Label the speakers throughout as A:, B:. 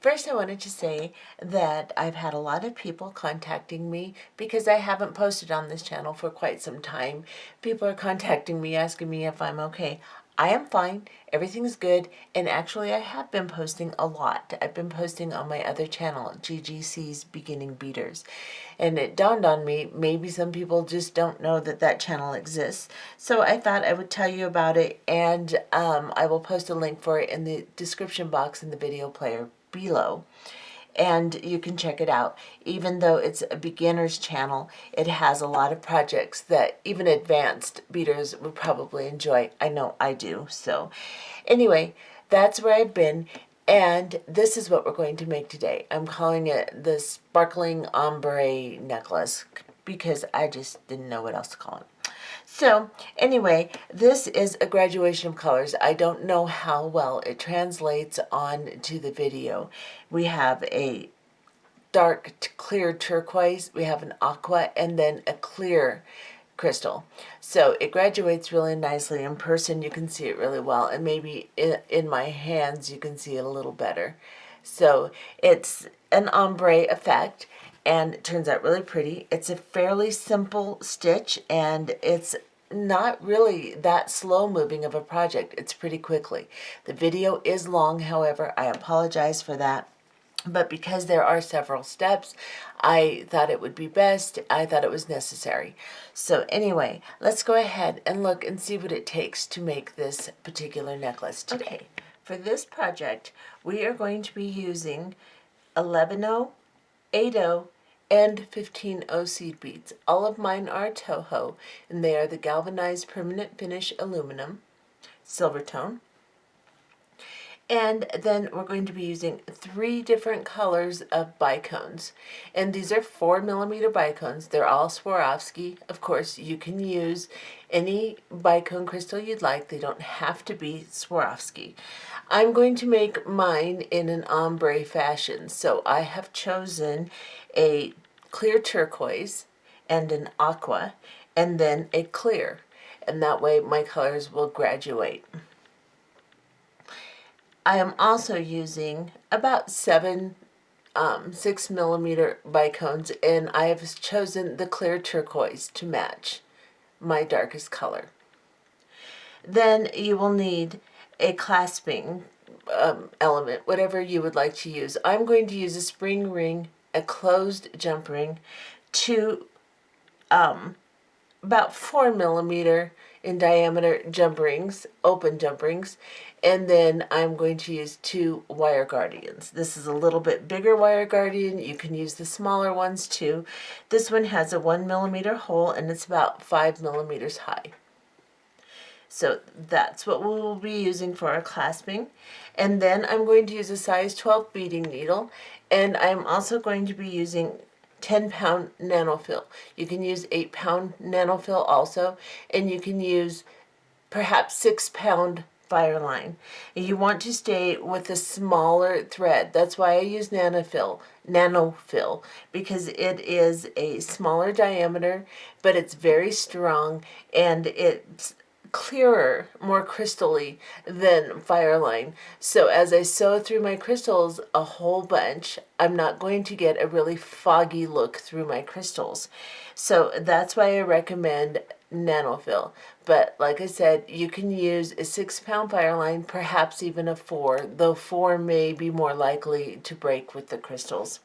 A: First, I wanted to say that I've had a lot of people contacting me because I haven't posted on this channel for quite some time. People are contacting me, asking me if I'm okay. I am fine. Everything's good. And actually, I have been posting a lot. I've been posting on my other channel, GGC's Beginning Beaters. And it dawned on me, maybe some people just don't know that that channel exists. So I thought I would tell you about it, and I will post a link for it in the description box in the video player below, and you can check it out. Even though it's a beginner's channel, it has a lot of projects that even advanced beaters would probably enjoy. I know I do. So anyway, that's where I've been, and this is what we're going to make today. I'm calling it the sparkling ombre necklace because I just didn't know what else to call it. So anyway, this is a graduation of colors. I don't know how well it translates on to the video. We have a dark clear turquoise, we have an aqua, and then a clear crystal. So it graduates really nicely. In person you can see it really well, and maybe in my hands you can see it a little better. So it's an ombre effect, and it turns out really pretty. It's a fairly simple stitch, and it's not really that slow moving of a project. It's pretty quickly. The video is long, however, I apologize for that. But because there are several steps, I thought it would be best. I thought it was necessary. So anyway, let's go ahead and look and see what it takes to make this particular necklace today. Okay. For this project, we are going to be using 11-0, 8-0, and 15-0 seed beads. All of mine are Toho, and they are the galvanized permanent finish aluminum, silver tone. And then we're going to be using 3 different colors of bicones. And these are 4mm bicones. They're all Swarovski. Of course, you can use any bicone crystal you'd like. They don't have to be Swarovski. I'm going to make mine in an ombre fashion. So I have chosen a clear turquoise and an aqua, and then a clear. And that way my colors will graduate. I am also using about 6mm bicones, and I have chosen the clear turquoise to match my darkest color. Then you will need a clasping element, whatever you would like to use. I'm going to use a spring ring, a closed jump ring, 2 about 4mm in diameter jump rings, open jump rings, and then I'm going to use 2 wire guardians. This is a little bit bigger wire guardian. You can use the smaller ones too. This one has a 1mm hole, and it's about 5mm high. So that's what we will be using for our clasping. And then I'm going to use a size 12 beading needle, and I'm also going to be using 10-pound Nanofil. You can use 8-pound Nanofil also, and you can use perhaps 6-pound Fireline. You want to stay with a smaller thread. That's why I use Nanofil, because it is a smaller diameter, but it's very strong, and it's clearer, more crystally than Fireline. So as I sew through my crystals a whole bunch, I'm not going to get a really foggy look through my crystals. So that's why I recommend Nanofil. But like I said, you can use a 6-pound Fireline, perhaps even a 4, though 4 may be more likely to break with the crystals.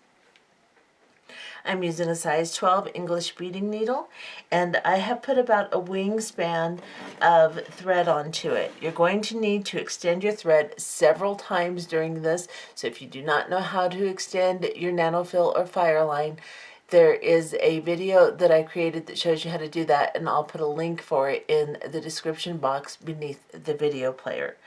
A: I'm using a size 12 English beading needle, and I have put about a wingspan of thread onto it. You're going to need to extend your thread several times during this, so if you do not know how to extend your Nanofil or Fireline, there is a video that I created that shows you how to do that, and I'll put a link for it in the description box beneath the video player.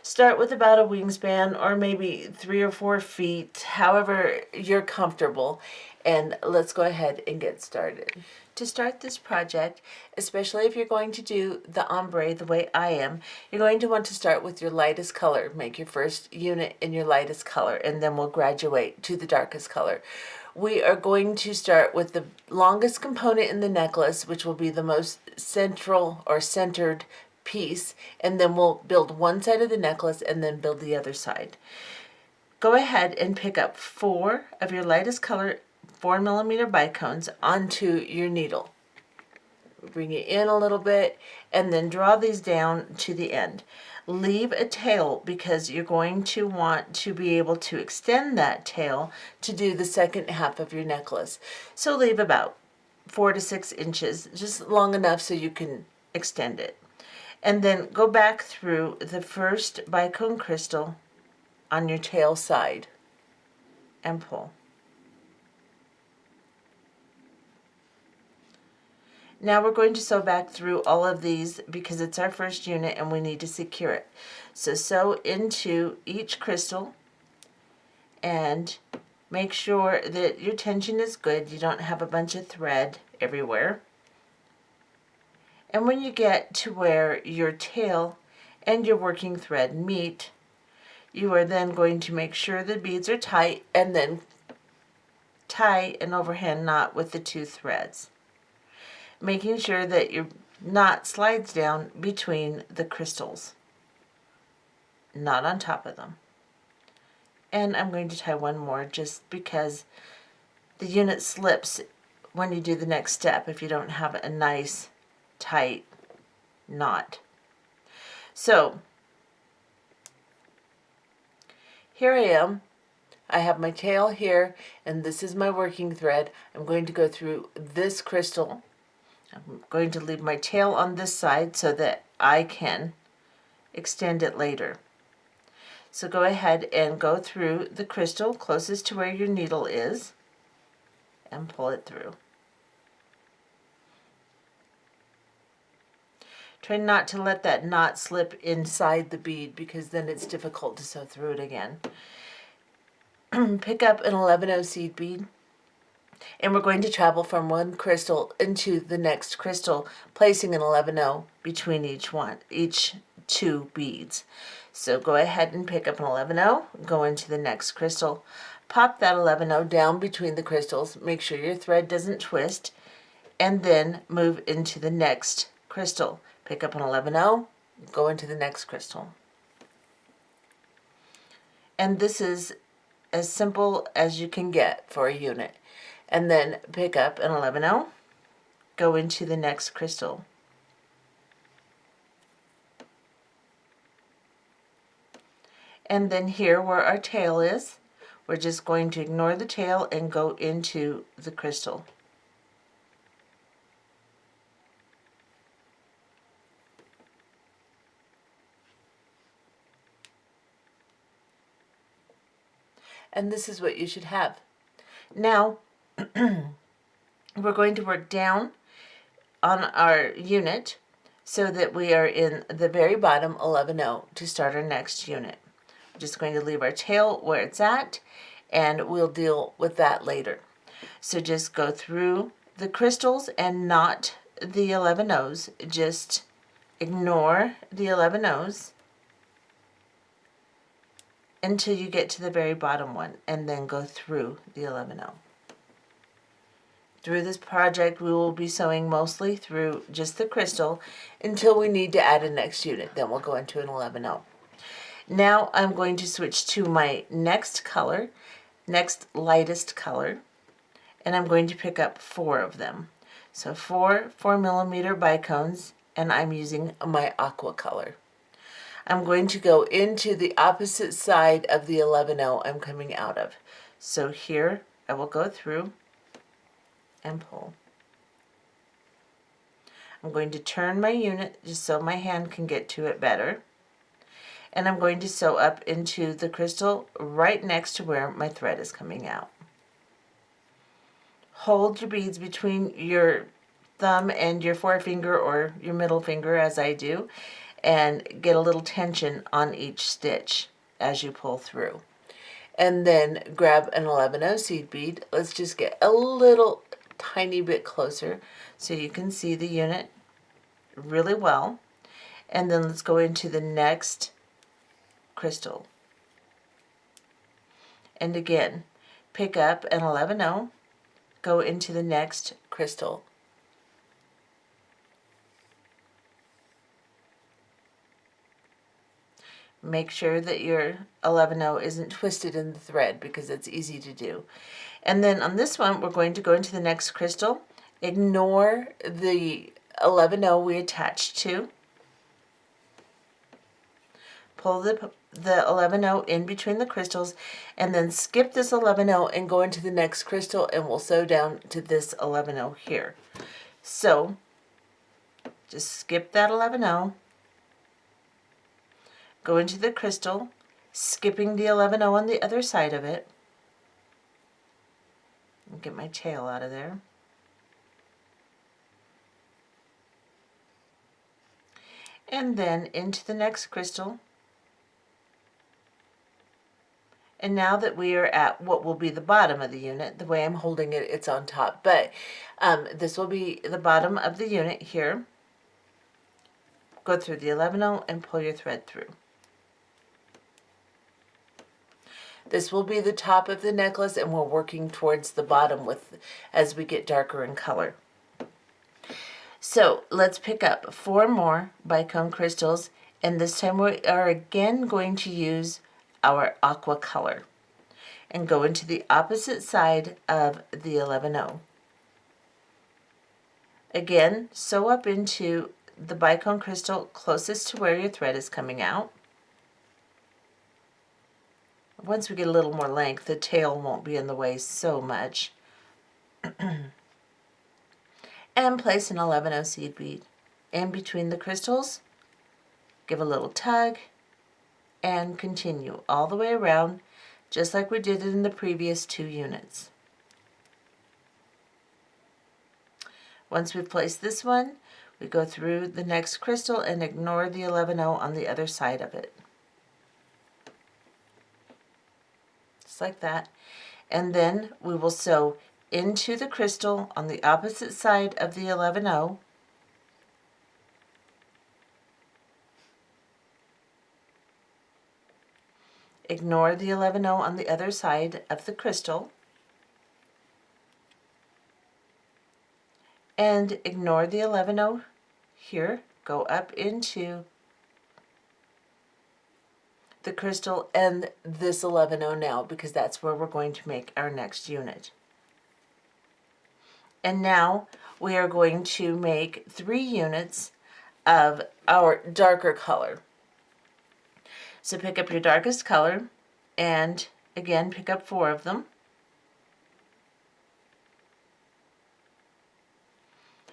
A: Start with about a wingspan, or maybe 3 or 4 feet, however you're comfortable, and let's go ahead and get started. To start this project, especially if you're going to do the ombre the way I am, you're going to want to start with your lightest color. Make your first unit in your lightest color, and then we'll graduate to the darkest color. We are going to start with the longest component in the necklace, which will be the most central or centered piece, and then we'll build one side of the necklace and then build the other side. go ahead and pick up 4 of your lightest color 4mm bicones onto your needle. Bring it in a little bit and then draw these down to the end. Leave a tail because you're going to want to be able to extend that tail to do the second half of your necklace. So leave about 4 to 6 inches, just long enough so you can extend it. And then go back through the first bicone crystal on your tail side and pull. Now we're going to sew back through all of these because it's our first unit and we need to secure it. So sew into each crystal and make sure that your tension is good. You don't have a bunch of thread everywhere. And when you get to where your tail and your working thread meet, you are then going to make sure the beads are tight and then tie an overhand knot with the 2 threads, making sure that your knot slides down between the crystals, not on top of them. And I'm going to tie one more just because the unit slips when you do the next step if you don't have a nice tight knot. So here I am. I have my tail here and this is my working thread. I'm going to go through this crystal. I'm going to leave my tail on this side so that I can extend it later. So go ahead and go through the crystal closest to where your needle is and pull it through. Try not to let that knot slip inside the bead because then it's difficult to sew through it again. Pick up an 11/0 seed bead and we're going to travel from one crystal into the next crystal, placing an 11/0 between each 2 beads. So go ahead and pick up an 11/0, go into the next crystal, pop that 11/0 down between the crystals, make sure your thread doesn't twist, and then move into the next crystal. Pick up an 11/0, go into the next crystal. And this is as simple as you can get for a unit. And then pick up an 11/0, go into the next crystal. And then here where our tail is, we're just going to ignore the tail and go into the crystal. And this is what you should have. Now, we're going to work down on our unit so that we are in the very bottom 11/0 to start our next unit. We're just going to leave our tail where it's at and we'll deal with that later. So just go through the crystals and not the 11/0s. Just ignore the 11/0s until you get to the very bottom one and then go through the 11/0. Through this project we will be sewing mostly through just the crystal until we need to add a next unit. Then we'll go into an 11/0. Now I'm going to switch to my next color, next lightest color, and I'm going to pick up 4 of them. So 4 4mm bicones, and I'm using my aqua color. I'm going to go into the opposite side of the 11/0 I'm coming out of. So here I will go through and pull. I'm going to turn my unit just so my hand can get to it better. And I'm going to sew up into the crystal right next to where my thread is coming out. Hold your beads between your thumb and your forefinger or your middle finger as I do, and get a little tension on each stitch as you pull through. And then grab an 11/0 seed bead. Let's just get a little tiny bit closer so you can see the unit really well. And then let's go into the next crystal. And again, pick up an 11/0, go into the next crystal. Make sure that your 11-0 isn't twisted in the thread because it's easy to do. And then on this one, we're going to go into the next crystal. Ignore the 11-0 we attached to. Pull the 11-0 in between the crystals, and then skip this 11-0 and go into the next crystal, and we'll sew down to this 11-0 here. So just skip that 11-0, go into the crystal, skipping the 11-0 on the other side of it. I'll get my tail out of there. And then into the next crystal. And now that we are at what will be the bottom of the unit, the way I'm holding it, it's on top. But this will be the bottom of the unit here. Go through the 11-0 and pull your thread through. This will be the top of the necklace, and we're working towards the bottom as we get darker in color. So let's pick up 4 more bicone crystals, and this time we are again going to use our aqua color and go into the opposite side of the 11-0. Again, sew up into the bicone crystal closest to where your thread is coming out. Once we get a little more length, the tail won't be in the way so much. And place an 11-0 seed bead in between the crystals. Give a little tug and continue all the way around, just like we did in the previous 2 units. Once we've placed this one, we go through the next crystal and ignore the 11-0 on the other side of it. Just like that. And then we will sew into the crystal on the opposite side of the 11-0. Ignore the 11-0 on the other side of the crystal. And ignore the 11-0 here. Go up into the crystal and this 11-0 now, because that's where we're going to make our next unit. And now we are going to make 3 units of our darker color. So pick up your darkest color and again pick up 4 of them.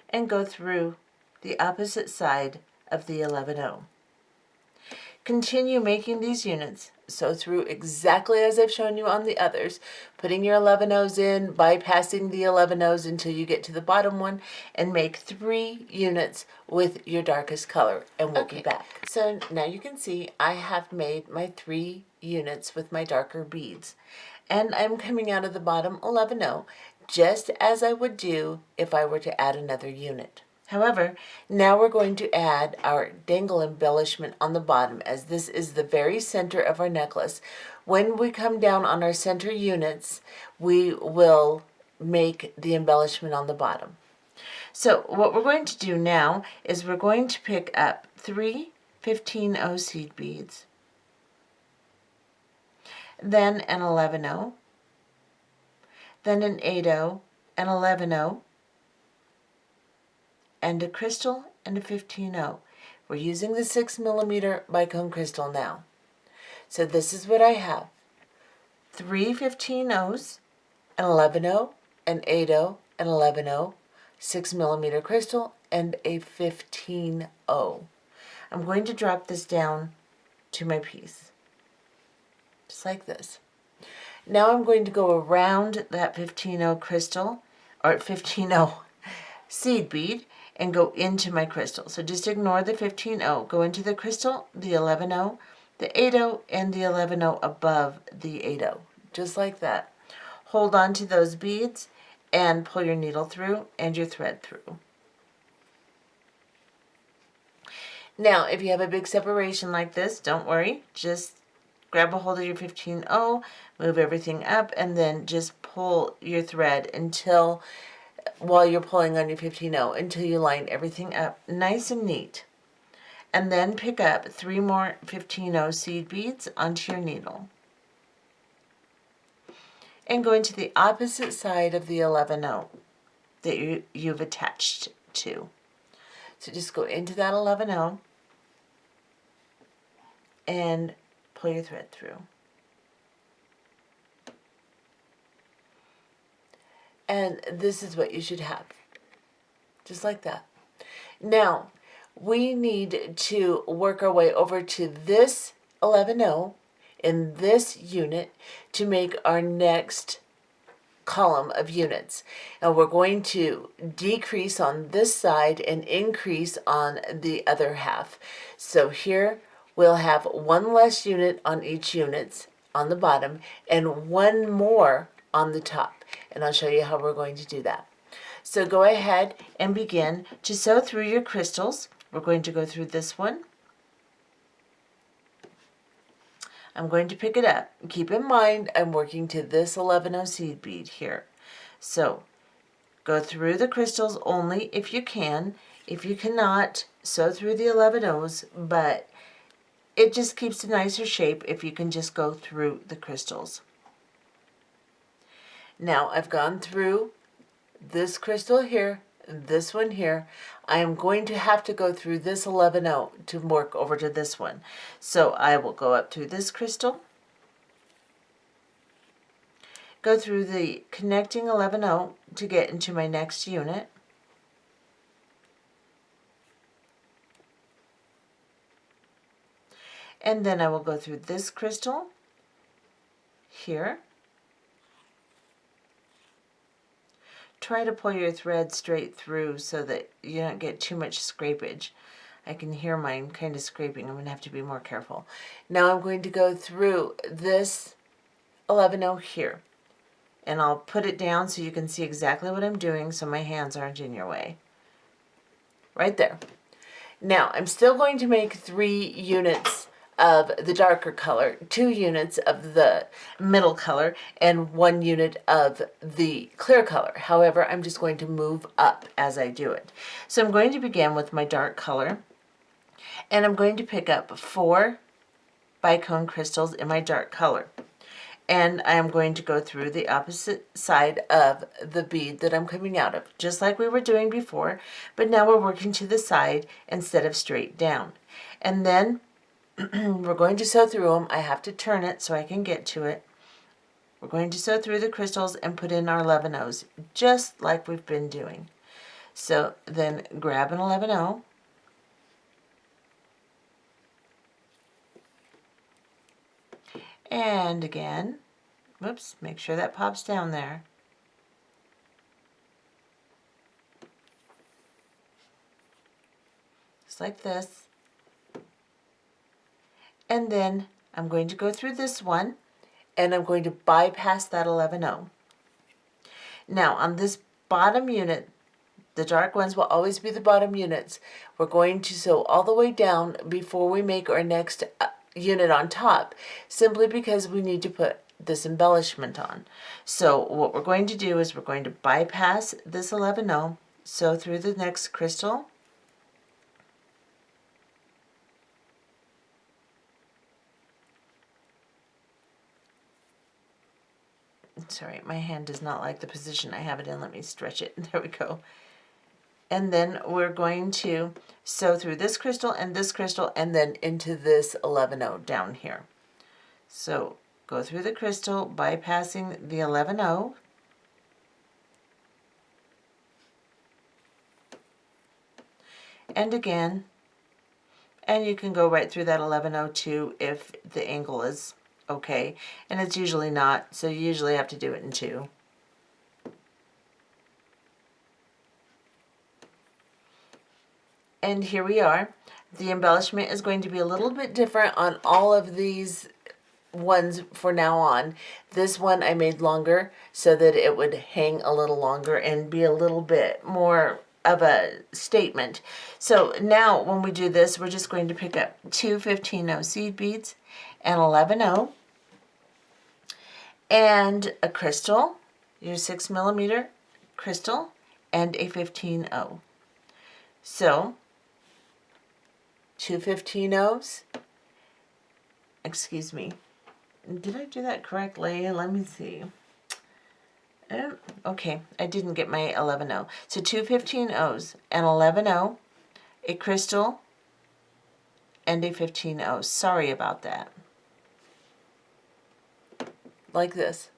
A: And go through the opposite side of the 11-0. Continue making these units, sew through exactly as I've shown you on the others, putting your 11-0s in, bypassing the 11-0s until you get to the bottom one, and make 3 units with your darkest color, and we'll be back. So now you can see I have made my 3 units with my darker beads, and I'm coming out of the bottom 11-0, just as I would do if I were to add another unit. However, now we're going to add our dangle embellishment on the bottom, as this is the very center of our necklace. When we come down on our center units, we will make the embellishment on the bottom. So what we're going to do now is we're going to pick up 3 15-0 seed beads, then an 11-0, then an 8-0, an 11-0, and a crystal and a 15-0. We're using the 6mm bicone crystal now. So this is what I have. 3 15-0s, an 11-0, an 8-0, an 11-0, 6mm crystal, and a 15-0. I'm going to drop this down to my piece, just like this. Now I'm going to go around that 15-0 crystal, or 15-0 seed bead, and go into my crystal. So just ignore the 15-0. Go into the crystal, the 11-0, the 8-0, and the 11-0 above the 8-0. Just like that. Hold on to those beads and pull your needle through and your thread through. Now, if you have a big separation like this, don't worry. Just grab a hold of your 15-0, move everything up, and then just pull your thread until, while you're pulling on your 15-0, until you line everything up nice and neat. and then pick up 3 more 15-0 seed beads onto your needle. And go into the opposite side of the 11-0 that you've attached to. So just go into that 11-0 and pull your thread through. And this is what you should have. Just like that. Now, we need to work our way over to this 11-0 in this unit to make our next column of units. And we're going to decrease on this side and increase on the other half. So here we'll have one less unit on each unit on the bottom and one more on the top. And I'll show you how we're going to do that. So go ahead and begin to sew through your crystals. We're going to go through this one. I'm going to pick it up. Keep in mind, I'm working to this 11-0 seed bead here. So go through the crystals only if you can. If you cannot, sew through the 11-0s, but it just keeps a nicer shape if you can just go through the crystals. Now I've gone through this crystal here, this one here. I am going to have to go through this 11-0 to work over to this one. So I will go up through this crystal, go through the connecting 11-0 to get into my next unit. And then I will go through this crystal here. Try to pull your thread straight through so that you don't get too much scrapage. I can hear mine kind of scraping. I'm going to have to be more careful. Now I'm going to go through this 11-0 here. And I'll put it down so you can see exactly what I'm doing so my hands aren't in your way. Right there. Now I'm still going to make 3 units of the darker color, 2 units of the middle color, and 1 unit of the clear color. However, I'm just going to move up as I do it. So I'm going to begin with my dark color, and I'm going to pick up 4 bicone crystals in my dark color. And I am going to go through the opposite side of the bead that I'm coming out of, just like we were doing before, but now we're working to the side instead of straight down. And then we're going to sew through them. I have to turn it so I can get to it. We're going to sew through the crystals and put in our 11-0s, just like we've been doing. So then grab an 11-0. And again, whoops, make sure that pops down there. Just like this. And then I'm going to go through this one, and I'm going to bypass that 11-0. Now on this bottom unit, the dark ones will always be the bottom units. We're going to sew all the way down before we make our next unit on top, simply because we need to put this embellishment on. So what we're going to do is we're going to bypass this 11-0, sew through the next crystal, sorry, my hand does not like the position I have it in. Let me stretch it. There we go. And then we're going to sew through this crystal and then into this 11-0 down here. So go through the crystal, bypassing the 11-0. And again, and you can go right through that 11-0 too if the angle is okay, and it's usually not, so you usually have to do it in 2. And here we are. The embellishment is going to be a little bit different on all of these ones for now on. This one I made longer so that it would hang a little longer and be a little bit more of a statement. So now when we do this, we're just going to pick up 2 15-0 seed beads, an 11-0, and a crystal, your 6mm crystal, and a 15-0. So 2 15-0s. Excuse me. Did I do that correctly? Let me see. Okay, I didn't get my 11-0. So 2 15-0s, an 11-0, a crystal, and a 15-0. Sorry about that. Like this.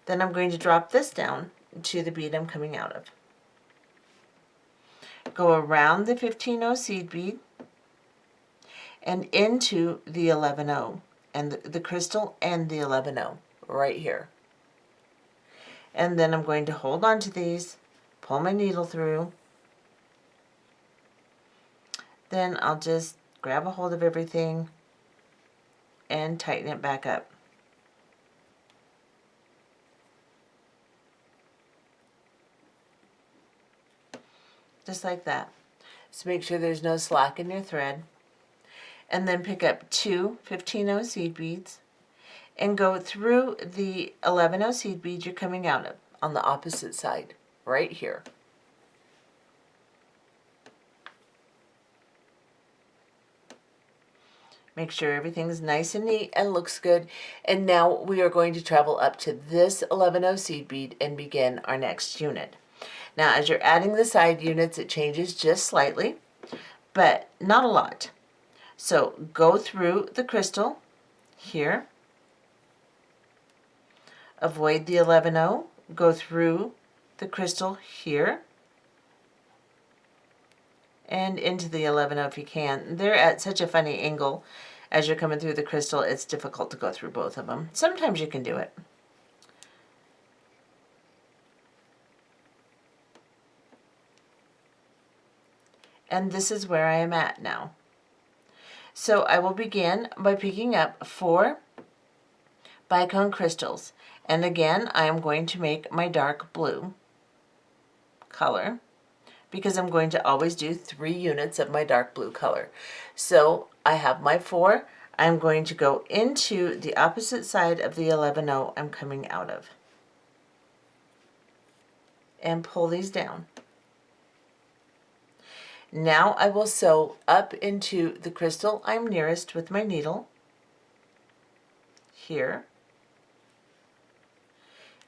A: Then I'm going to drop this down to the bead I'm coming out of. Go around the 15-0 seed bead and into the 11-0 and the crystal and the 11-0 right here. And then I'm going to hold on to these, pull my needle through. Then I'll just grab a hold of everything and tighten it back up. Just like that. So make sure there's no slack in your thread. And then pick up 2 15-0 seed beads and go through the 11-0 seed bead you're coming out of on the opposite side, right here. Make sure everything's nice and neat and looks good. And now we are going to travel up to this 11-0 seed bead and begin our next unit. Now, as you're adding the side units, it changes just slightly, but not a lot. So go through the crystal here, avoid the 11-0, go through the crystal here, and into the 11-0 if you can. They're at such a funny angle as you're coming through the crystal, it's difficult to go through both of them. Sometimes you can do it. And this is where I am at now. So I will begin by picking up 4 bicone crystals. And again, I am going to make my dark blue color because I'm going to always do 3 units of my dark blue color. So I have my 4. I'm going to go into the opposite side of the 11-0 I'm coming out of and pull these down. Now I will sew up into the crystal I'm nearest with my needle here,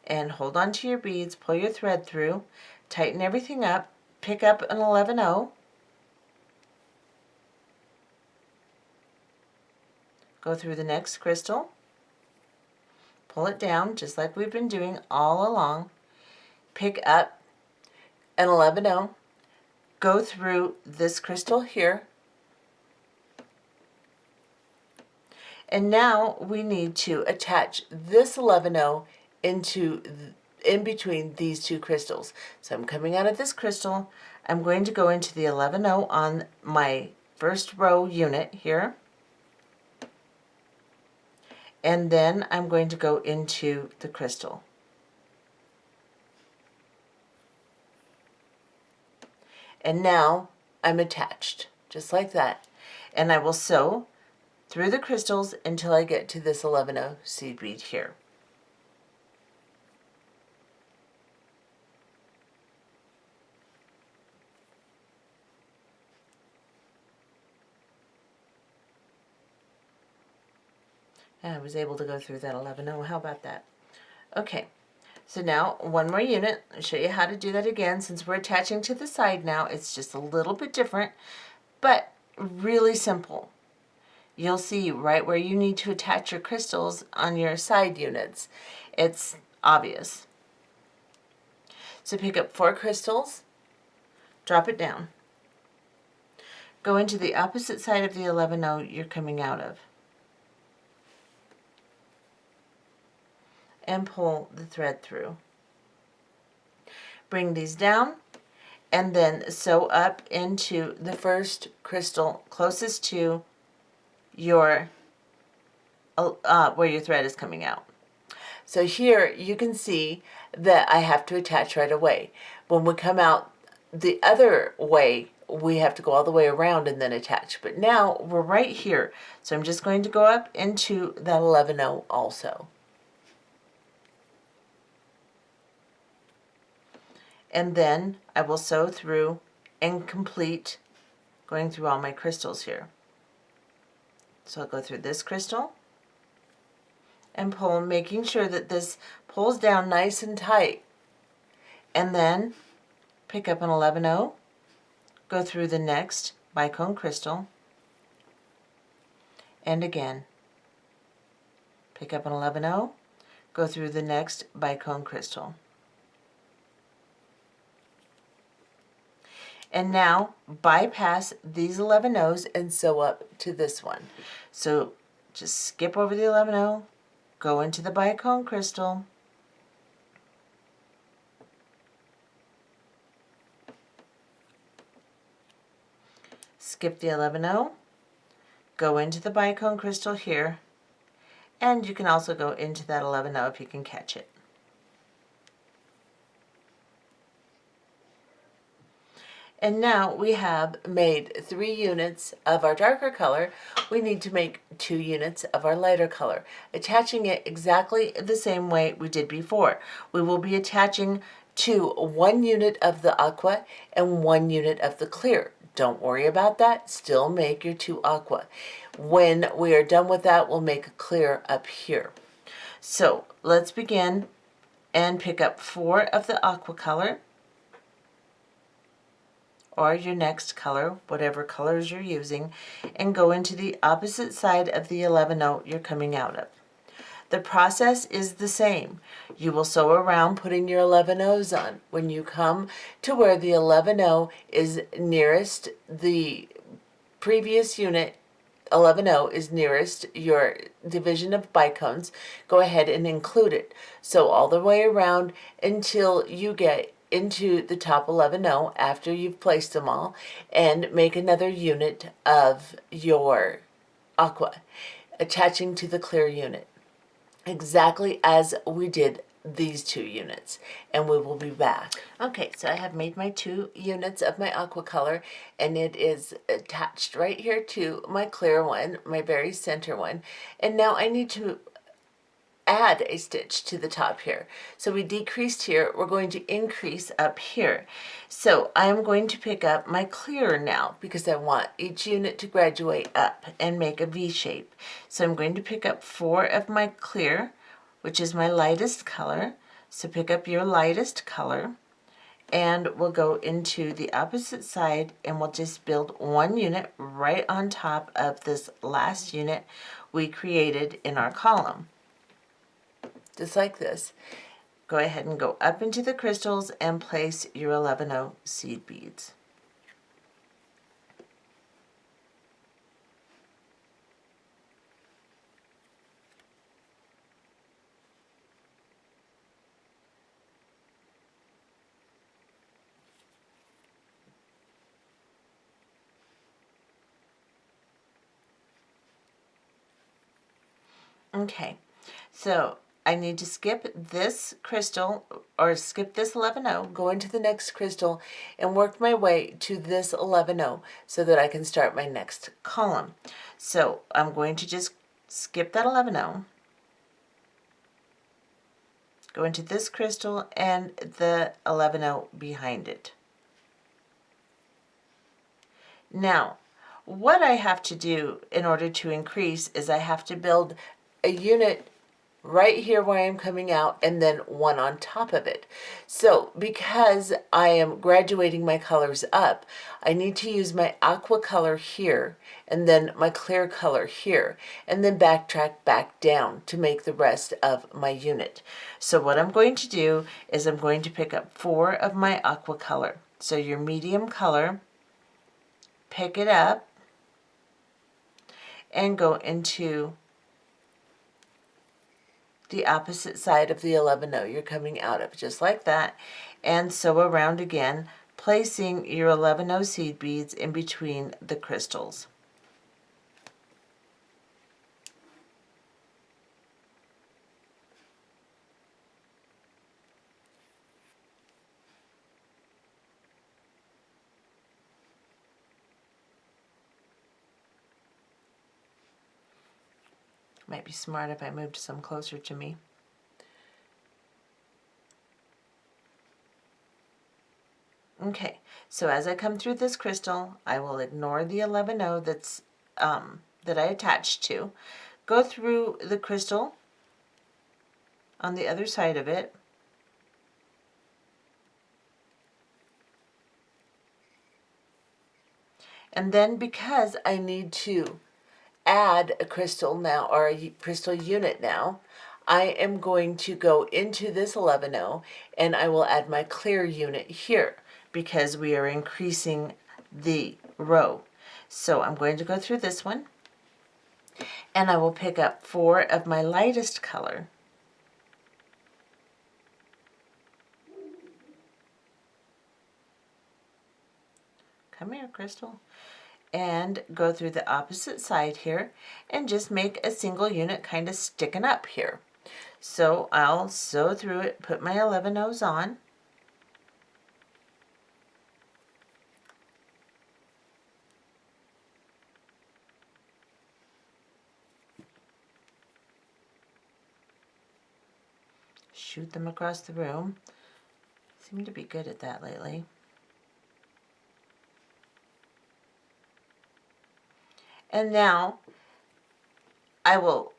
A: and hold on to your beads, pull your thread through, tighten everything up, pick up an 11-0, go through the next crystal, pull it down just like we've been doing all along, pick up an 11-0, go through this crystal here, and now we need to attach this 11-0 in between these 2 crystals. So I'm coming out of this crystal, I'm going to go into the 11-0 on my first row unit here, and then I'm going to go into the crystal. And now I'm attached, just like that. And I will sew through the crystals until I get to this 11-0 seed bead here. And I was able to go through that 11-0. How about that? Okay. So now, one more unit. I'll show you how to do that again. Since we're attaching to the side now, it's just a little bit different, but really simple. You'll see right where you need to attach your crystals on your side units. It's obvious. So pick up 4 crystals, drop it down. Go into the opposite side of the 11-0 you're coming out of, and pull the thread through. Bring these down and then sew up into the first crystal closest to your where your thread is coming out. So here you can see that I have to attach right away. When we come out the other way, we have to go all the way around and then attach. But now we're right here. So I'm just going to go up into that 11-0 also. And then I will sew through and complete going through all my crystals here. So I'll go through this crystal and pull, making sure that this pulls down nice and tight. And then pick up an 11-0, go through the next bicone crystal, and again, pick up an 11-0, go through the next bicone crystal. And now bypass these 11-0s and sew up to this one. So just skip over the 11-0, go into the bicone crystal, skip the 11-0, go into the bicone crystal here, and you can also go into that 11-0 if you can catch it. And now we have made 3 units of our darker color. We need to make 2 units of our lighter color, attaching it exactly the same way we did before. We will be attaching to 1 unit of the aqua and 1 unit of the clear. Don't worry about that, still make your 2 aqua. When we are done with that, we'll make a clear up here. So let's begin and pick up 4 of the aqua color, or your next color, whatever colors you're using, and go into the opposite side of the 11-0 you're coming out of. The process is the same. You will sew around putting your 11-0s on. When you come to where the 11-0 is nearest the previous unit, 11-0 is nearest your division of bicones, go ahead and include it. So all the way around until you get into the top 11-0 after you've placed them all, and make another unit of your aqua, attaching to the clear unit, exactly as we did these 2 units, and we will be back. Okay, so I have made my 2 units of my aqua color, and it is attached right here to my clear one, my very center one, and now I need to add a stitch to the top here. So we decreased here, we're going to increase up here. So I'm going to pick up my clear now because I want each unit to graduate up and make a V shape. So I'm going to pick up 4 of my clear, which is my lightest color. So pick up your lightest color, and we'll go into the opposite side, and we'll just build 1 unit right on top of this last unit we created in our column. Just like this. Go ahead and go up into the crystals and place your 11-0 seed beads. Okay, so I need to skip this crystal, or skip this 11-0, go into the next crystal, and work my way to this 11-0 so that I can start my next column. So I'm going to just skip that 11-0, go into this crystal and the 11-0 behind it. Now, what I have to do in order to increase is I have to build a unit right here where I'm coming out, and then 1 on top of it. So because I am graduating my colors up, I need to use my aqua color here, and then my clear color here, and then backtrack back down to make the rest of my unit. So what I'm going to do is I'm going to pick up 4 of my aqua color. So your medium color, pick it up, and go into the opposite side of the 11-0 you're coming out of, just like that, and sew around again, placing your 11-0 seed beads in between the crystals. Might be smart if I moved some closer to me. Okay, so as I come through this crystal, I will ignore the 11O that's that I attached to, go through the crystal on the other side of it, and then because I need to add a crystal now, or a crystal unit now, I am going to go into this 11O and I will add my clear unit here because we are increasing the row. So I'm going to go through this one and I will pick up 4 of my lightest color. Come here, crystal. And go through the opposite side here and just make a single unit kind of sticking up here. So I'll sew through it, put my 11Os on, shoot them across the room. Seem to be good at that lately. And now I will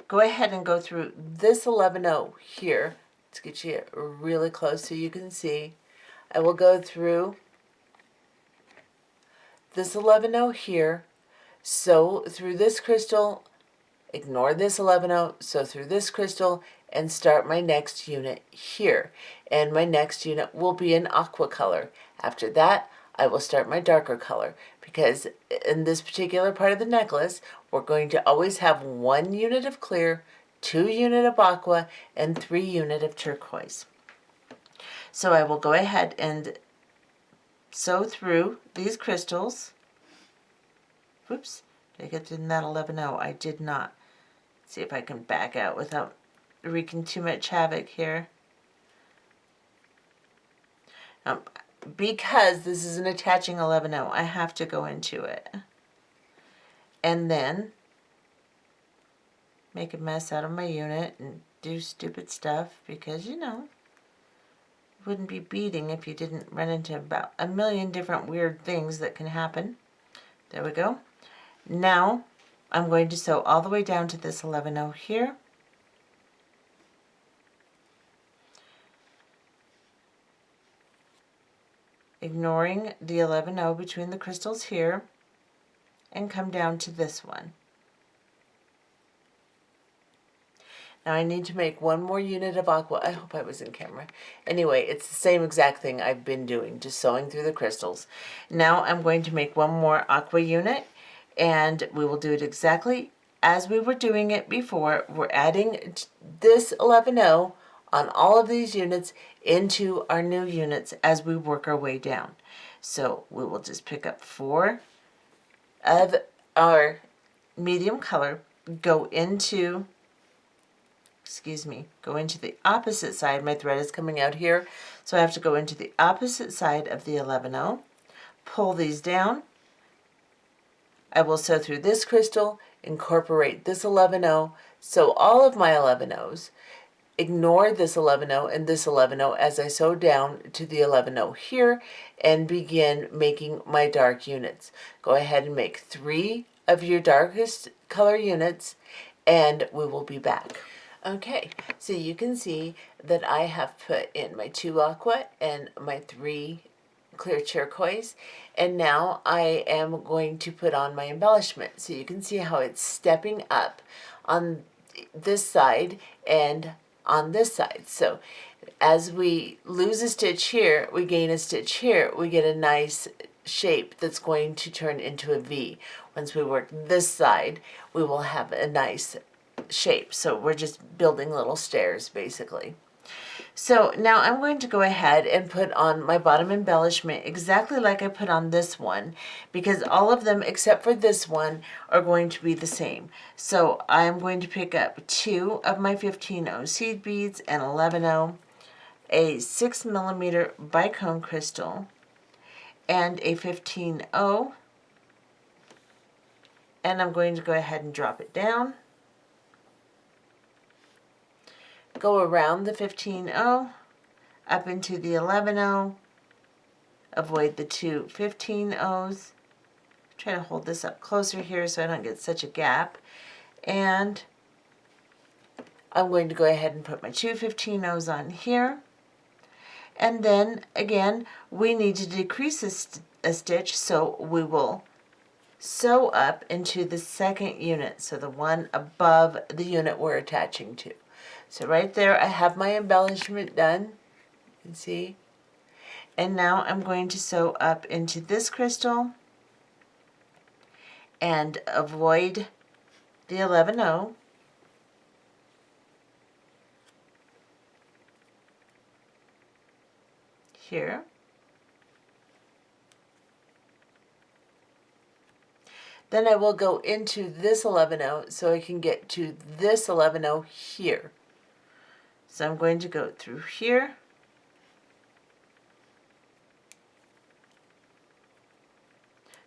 A: go ahead and go through this 11O here. Let's get you really close so you can see. I will go through this 11O here, sew through this crystal, ignore this 11O, sew through this crystal, and start my next unit here. And my next unit will be an aqua color. After that, I will start my darker color because in this particular part of the necklace, we're going to always have 1 unit of clear, 2 unit of aqua, and 3 unit of turquoise. So I will go ahead and sew through these crystals. Whoops, did I get in that 11O? I did not. Let's see if I can back out without wreaking too much havoc here. Because this is an attaching 11O, I have to go into it. And then make a mess out of my unit and do stupid stuff because, you know, it wouldn't be beading if you didn't run into about a million different weird things that can happen. There we go. Now I'm going to sew all the way down to this 11O here. Ignoring the 11O between the crystals here, and come down to this one. Now I need to make 1 more unit of aqua. I hope I was in camera. Anyway, it's the same exact thing I've been doing, just sewing through the crystals. Now I'm going to make 1 more aqua unit, and we will do it exactly as we were doing it before. We're adding this 11O on all of these units into our new units as we work our way down. So we will just pick up 4 of our medium color, go into the opposite side. My thread is coming out here, so I have to go into the opposite side of the 11O, pull these down. I will sew through this crystal, incorporate this 11O, sew all of my 11Os, ignore this 11O and this 11O as I sew down to the 11O here, and begin making my dark units. Go ahead and make 3 of your darkest color units, and we will be back. Okay, so you can see that I have put in my 2 aqua and my 3 clear turquoise, and now I am going to put on my embellishment. So you can see how it's stepping up on this side and on this side. So as we lose a stitch here, we gain a stitch here, we get a nice shape that's going to turn into a V. Once we work this side, we will have a nice shape. So we're just building little stairs basically. So now I'm going to go ahead and put on my bottom embellishment exactly like I put on this one, because all of them except for this one are going to be the same. So I'm going to pick up 2 of my 15O seed beads and 11O, a 6mm bicone crystal, and a 15O, and I'm going to go ahead and drop it down. Go around the 15O, up into the 11O, avoid the two 15 O's. Try to hold this up closer here so I don't get such a gap. And I'm going to go ahead and put my two 15 O's on here. And then again, we need to decrease a stitch, so we will sew up into the second unit, so the one above the unit we're attaching to. So right there I have my embellishment done, you can see. And now I'm going to sew up into this crystal and avoid the 11O. Here. Then I will go into this 11O so I can get to this 11O here. So I'm going to go through here,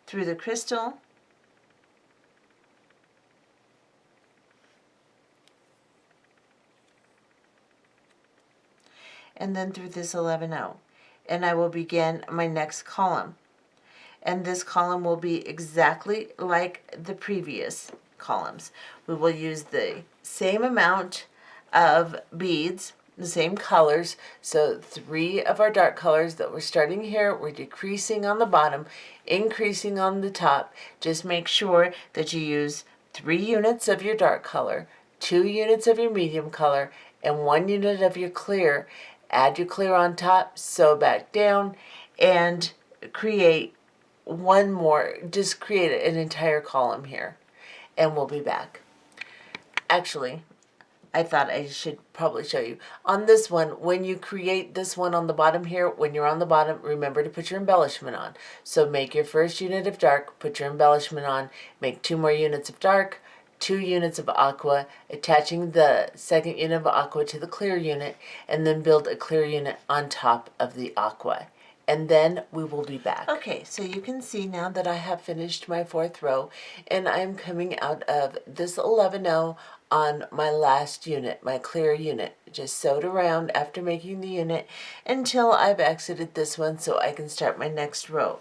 A: through the crystal, and then through this 11O. And I will begin my next column. And this column will be exactly like the previous columns. We will use the same amount of beads, the same colors. So 3 of our dark colors that we're starting here, we're decreasing on the bottom, increasing on the top. Just make sure that you use 3 units of your dark color, 2 units of your medium color, and 1 unit of your clear. Add your clear on top, sew back down, and create one more, just create an entire column here, and we'll be back. Actually, I thought I should probably show you. On this one, when you create this one on the bottom here, when you're on the bottom, remember to put your embellishment on. So make your first unit of dark, put your embellishment on, make 2 more units of dark, 2 units of aqua, attaching the second unit of aqua to the clear unit, and then build a clear unit on top of the aqua. And then we will be back. Okay, so you can see now that I have finished my 4th row, and I'm coming out of this 11O on my last unit, my clear unit. Just sewed around after making the unit until I've exited this one so I can start my next row.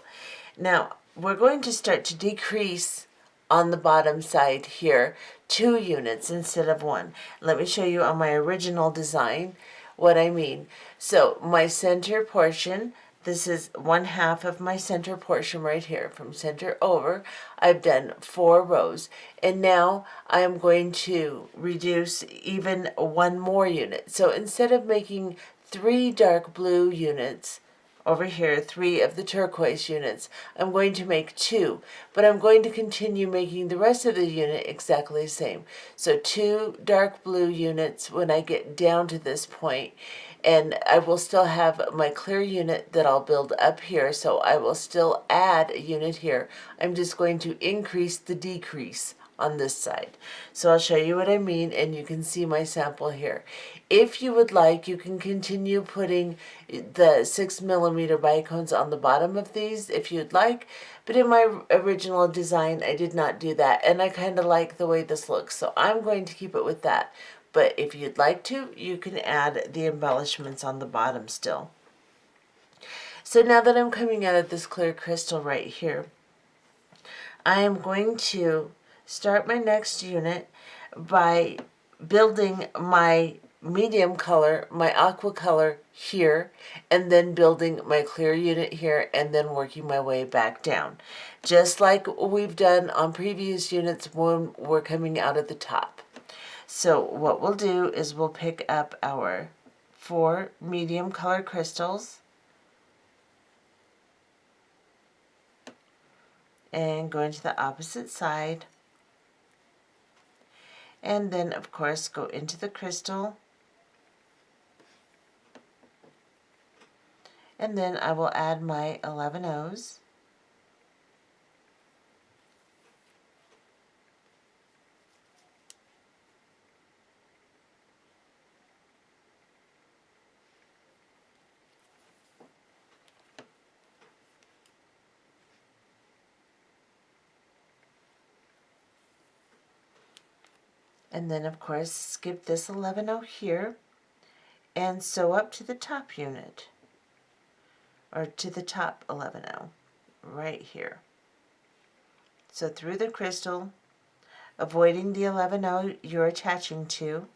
A: Now, we're going to start to decrease on the bottom side here 2 units instead of 1. Let me show you on my original design what I mean. So my center portion, this is 1/2 of my center portion right here. From center over, I've done 4 rows. And now I am going to reduce even 1 more unit. So instead of making 3 dark blue units, over here, 3 of the turquoise units, I'm going to make 2, but I'm going to continue making the rest of the unit exactly the same. So 2 dark blue units when I get down to this point, and I will still have my clear unit that I'll build up here, so I will still add a unit here. I'm just going to increase the decrease on this side. So I'll show you what I mean, and you can see my sample here. If you would like, you can continue putting the 6mm bicones on the bottom of these if you'd like, but in my original design I did not do that, and I kind of like the way this looks, so I'm going to keep it with that. But if you'd like to, you can add the embellishments on the bottom still. So now that I'm coming out of this clear crystal right here, I am going to start my next unit by building my medium color, my aqua color here, and then building my clear unit here, and then working my way back down. Just like we've done on previous units when we're coming out of the top. So what we'll do is we'll pick up our 4 medium color crystals and go into the opposite side, and then of course go into the crystal, and then I will add my 11 O's. And then of course skip this 11 O here and sew up to the top unit. or to the top 11-0, right here. So through the crystal, avoiding the 11-0 you're attaching to,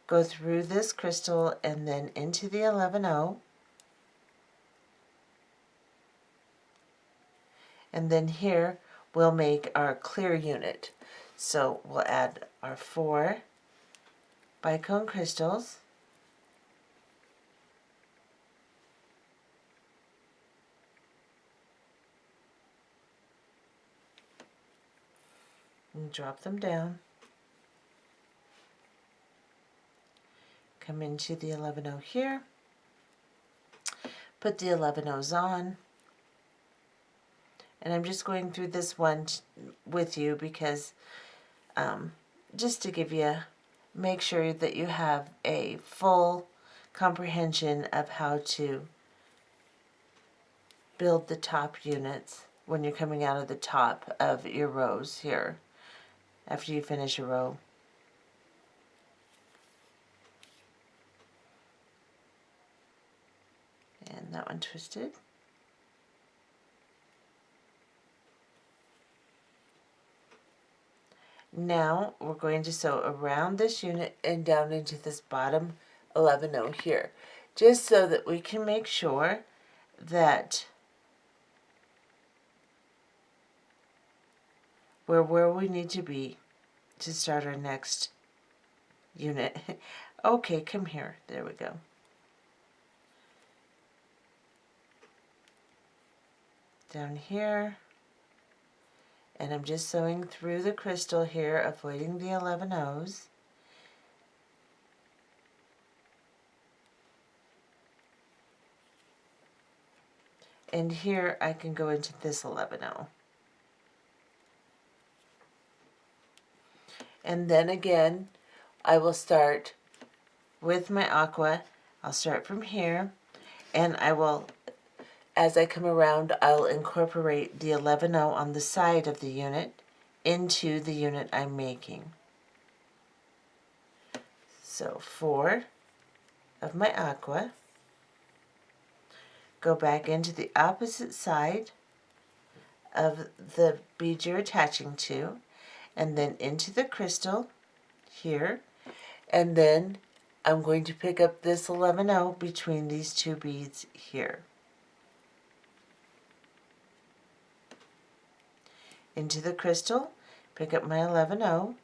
A: go through this crystal and then into the 11-0, and then here we'll make our clear unit. So we'll add our 4 bicone crystals, and drop them down. Come into the 11-0 here, put the 11-0s on, and I'm just going through this one with you because just to give you, make sure that you have a full comprehension of how to build the top units when you're coming out of the top of your rows here after you finish a row. And that one twisted. Now we're going to sew around this unit and down into this bottom 11-0 here, just so that we can make sure that we're where we need to be to start our next unit. Okay, come here. There we go. Down here. And I'm just sewing through the crystal here, avoiding the 11-0s. And here I can go into this 11-0. And then again, I will start with my aqua. I'll start from here, and I will, as I come around, I'll incorporate the 11-0 on the side of the unit into the unit I'm making. So 4 of my aqua, go back into the opposite side of the bead you're attaching to, and then into the crystal here, and then I'm going to pick up this 11-0 between these two beads here. Into the crystal, pick up my 11-0,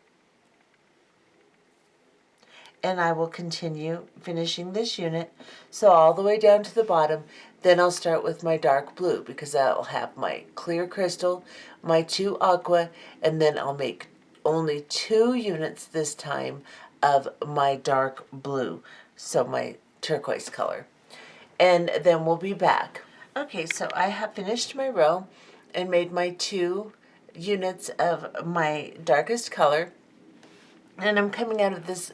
A: and I will continue finishing this unit, so all the way down to the bottom. Then I'll start with my dark blue because I'll have my clear crystal, my 2 aqua, and then I'll make only 2 units this time of my dark blue, so my turquoise color. And then we'll be back. Okay, so I have finished my row and made my 2 units of my darkest color, and I'm coming out of this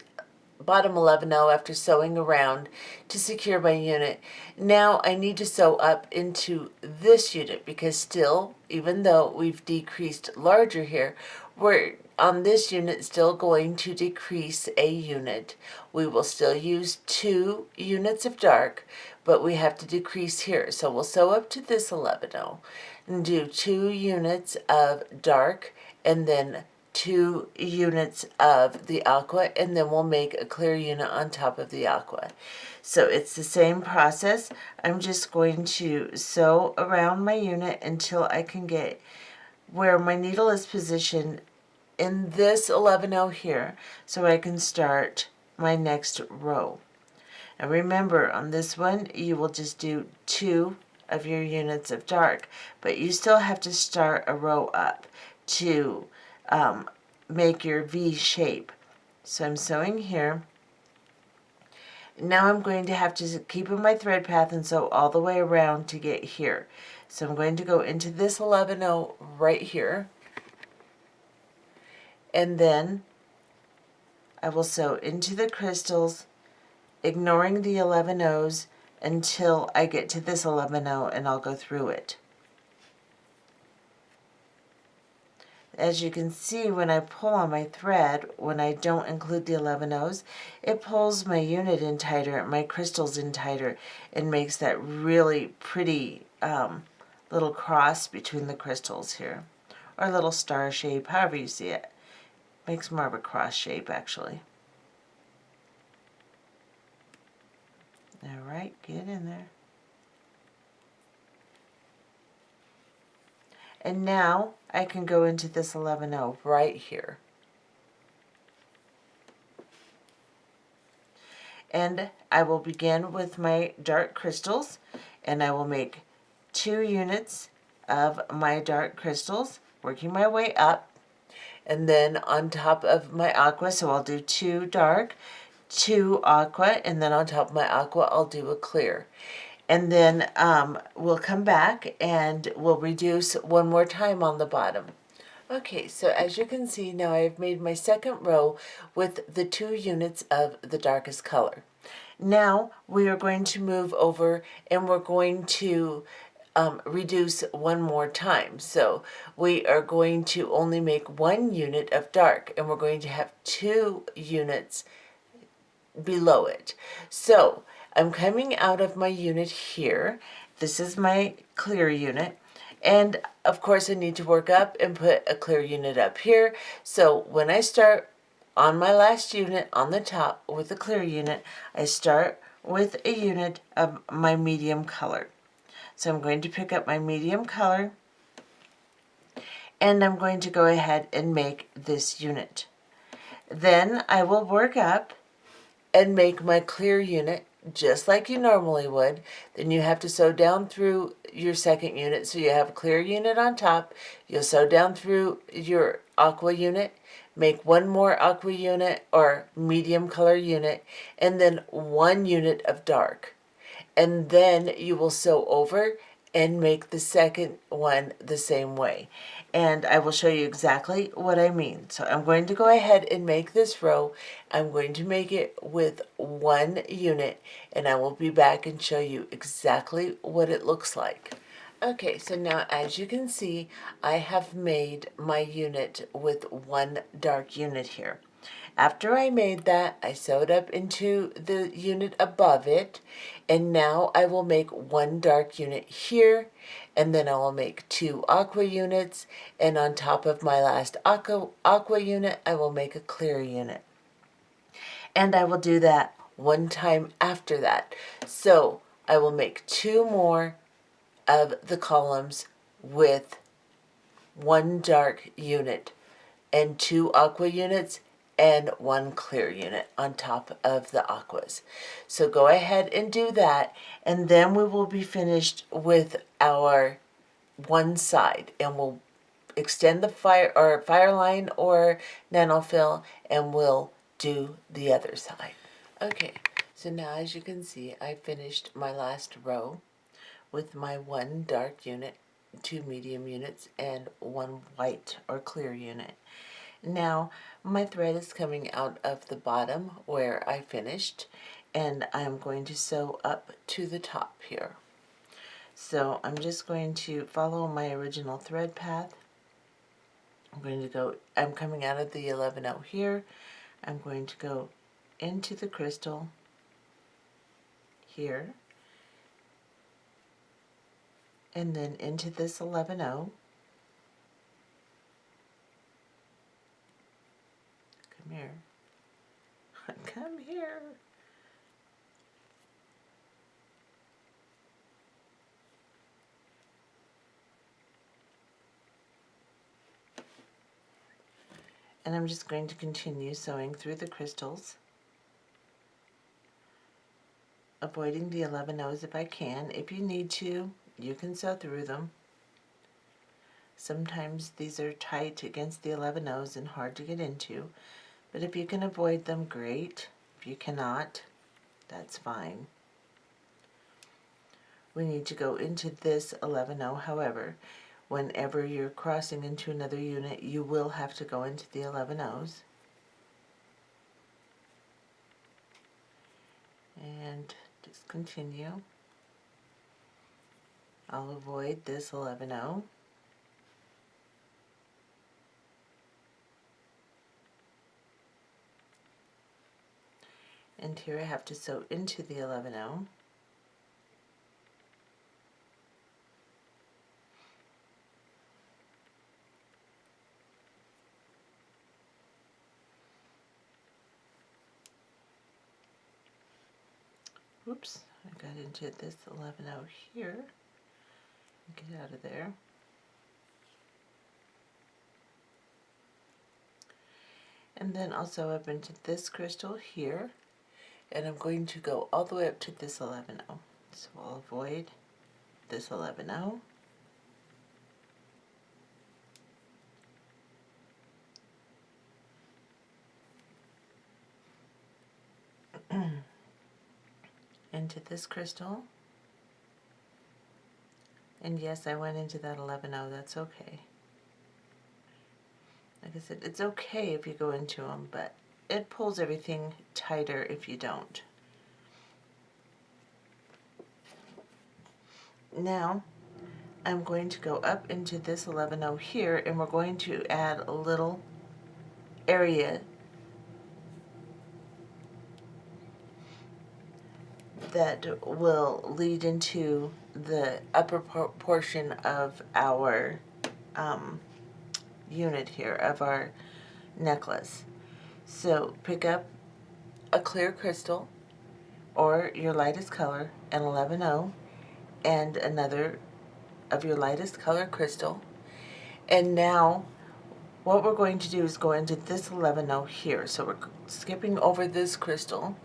A: bottom 11-0 after sewing around to secure my unit. Now I need to sew up into this unit because still, even though we've decreased larger here, we're on this unit still going to decrease a unit. We will still use 2 units of dark, but we have to decrease here. So we'll sew up to this 11-0 and do 2 units of dark and then 2 units of the aqua, and then we'll make a clear unit on top of the aqua. So it's the same process. I'm just going to sew around my unit until I can get where my needle is positioned in this 11-0 here, so I can start my next row. And remember, on this one you will just do 2 of your units of dark, but you still have to start a row up to make your V shape. So I'm sewing here. Now I'm going to have to keep in my thread path and sew all the way around to get here. So I'm going to go into this 11-0 right here, and then I will sew into the crystals, ignoring the 11-0s until I get to this 11-0, and I'll go through it. As you can see, when I pull on my thread, when I don't include the 11 O's, it pulls my unit in tighter, my crystals in tighter, and makes that really pretty little cross between the crystals here, or a little star shape, however you see it. Makes more of a cross shape, actually. All right, get in there. And now I can go into this 11-0 right here. And I will begin with my dark crystals, and I will make 2 units of my dark crystals, working my way up. And then on top of my aqua, so I'll do 2 dark, 2 aqua, and then on top of my aqua I'll do a clear. And then we'll come back and we'll reduce one more time on the bottom. Okay, so as you can see now I've made my second row with the 2 units of the darkest color. Now we are going to move over and we're going to reduce one more time. So we are going to only make 1 unit of dark, and we're going to have 2 units below it. So I'm coming out of my unit here. This is my clear unit. And of course I need to work up and put a clear unit up here. So when I start on my last unit on the top with the clear unit, I start with a unit of my medium color. So I'm going to pick up my medium color and I'm going to go ahead and make this unit. Then I will work up and make my clear unit just like you normally would. Then you have to sew down through your second unit, so you have a clear unit on top. You'll sew down through your aqua unit, make 1 more aqua unit or medium color unit, and then 1 unit of dark. And then you will sew over and make the second one the same way. And I will show you exactly what I mean. So I'm going to go ahead and make this row. I'm going to make it with 1 unit, and I will be back and show you exactly what it looks like. Okay, so now as you can see, I have made my unit with 1 dark unit here. After I made that, I sewed up into the unit above it, and now I will make 1 dark unit here, and then I will make 2 aqua units, and on top of my last aqua unit, I will make a clear unit. And I will do that 1 time after that. So I will make 2 more of the columns with 1 dark unit and 2 aqua units and 1 clear unit on top of the aquas. So go ahead and do that, and then we will be finished with our one side, and we'll extend the Fireline or Nanofil, and we'll do the other side. Okay, so now as you can see, I finished my last row with my 1 dark unit, 2 medium units, and 1 white or clear unit. Now my thread is coming out of the bottom where I finished, and I'm going to sew up to the top here. So I'm just going to follow my original thread path. I'm coming out of the 11-0 here. I'm going to go into the crystal here, and then into this 11-0. Come here. Come here. And I'm just going to continue sewing through the crystals, avoiding the 11-0s if I can. If you need to, you can sew through them. Sometimes these are tight against the 11-0s and hard to get into, but if you can avoid them, great. If you cannot, that's fine. We need to go into this 11-0, however, whenever you're crossing into another unit, you will have to go into the 11-0s. And just continue. I'll avoid this 11-0. And here I have to sew into the 11-0. Oops, I got into this 11-0 here. Get out of there. And then I'll sew up into this crystal here, and I'm going to go all the way up to this 11-0. So I'll avoid this 11-0. Into this crystal. And yes, I went into that 11-0, that's okay. Like I said, it's okay if you go into them, but it pulls everything tighter if you don't. Now, I'm going to go up into this 11-0 here, and we're going to add a little area that will lead into the upper portion of our unit here, of our necklace. So pick up a clear crystal or your lightest color, an 11-0, and another of your lightest color crystal. And now what we're going to do is go into this 11-0 here. So we're skipping over this crystal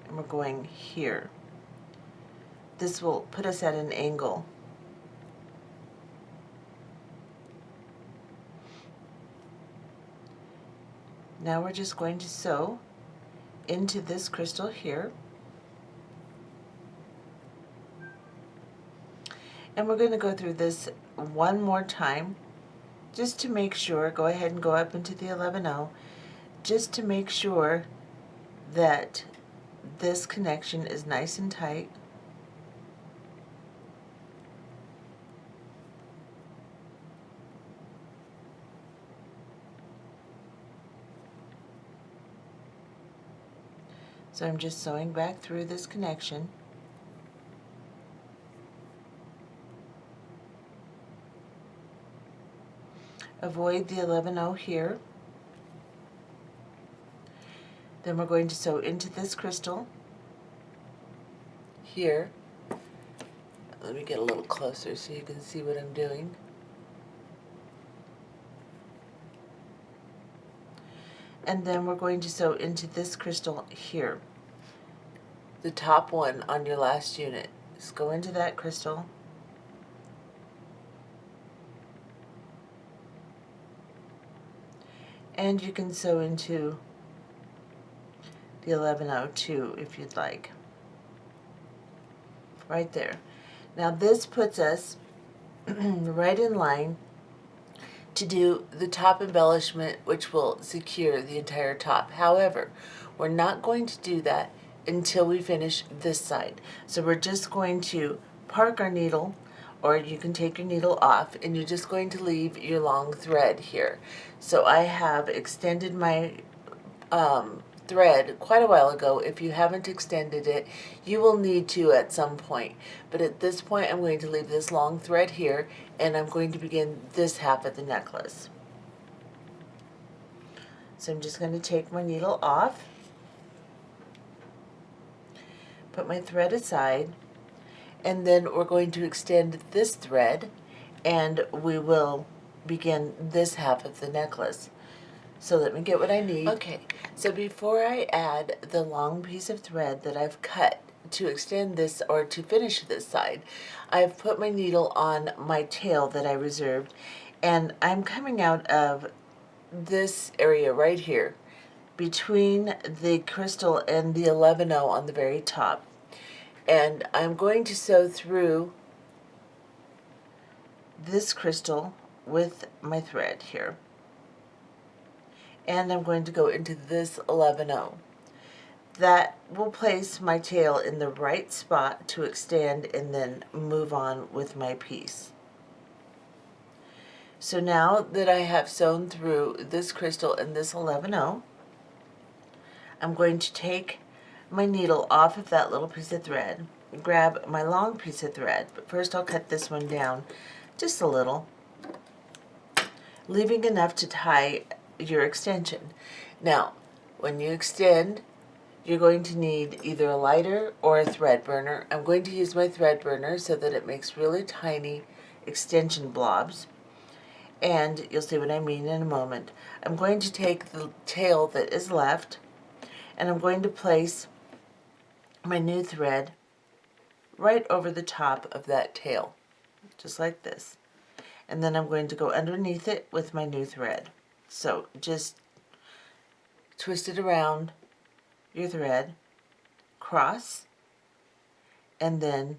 A: and we're going here. This will put us at an angle. Now we're just going to sew into this crystal here. And we're going to go through this one more time just to make sure. Go ahead and go up into the 11-0 just to make sure that this connection is nice and tight. So I'm just sewing back through this connection. Avoid the 11-0 here. Then we're going to sew into this crystal here. Let me get a little closer so you can see what I'm doing. And then we're going to sew into this crystal here. The top one on your last unit. Just go into that crystal. And you can sew into the 11-0 too if you'd like. Right there. Now this puts us right in line to do the top embellishment, which will secure the entire top. However, we're not going to do that until we finish this side. So we're just going to park our needle, or you can take your needle off, and you're just going to leave your long thread here. So I have extended my thread quite a while ago. If you haven't extended it, you will need to at some point. But at this point, I'm going to leave this long thread here, and I'm going to begin this half of the necklace. So I'm just going to take my needle off, put my thread aside, and then we're going to extend this thread, and we will begin this half of the necklace. So let me get what I need. Okay, so before I add the long piece of thread that I've cut to extend this or to finish this side, I've put my needle on my tail that I reserved, and I'm coming out of this area right here between the crystal and the 11-0 on the very top. And I'm going to sew through this crystal with my thread here. And I'm going to go into this 11-0. That will place my tail in the right spot to extend and then move on with my piece. So now that I have sewn through this crystal and this 11-0, I'm going to take my needle off of that little piece of thread, grab my long piece of thread, but first I'll cut this one down just a little, leaving enough to tie your extension. Now, when you extend, you're going to need either a lighter or a thread burner. I'm going to use my thread burner so that it makes really tiny extension blobs, and you'll see what I mean in a moment. I'm going to take the tail that is left, and I'm going to place my new thread right over the top of that tail, just like this. And then I'm going to go underneath it with my new thread. So just twist it around your thread, cross, and then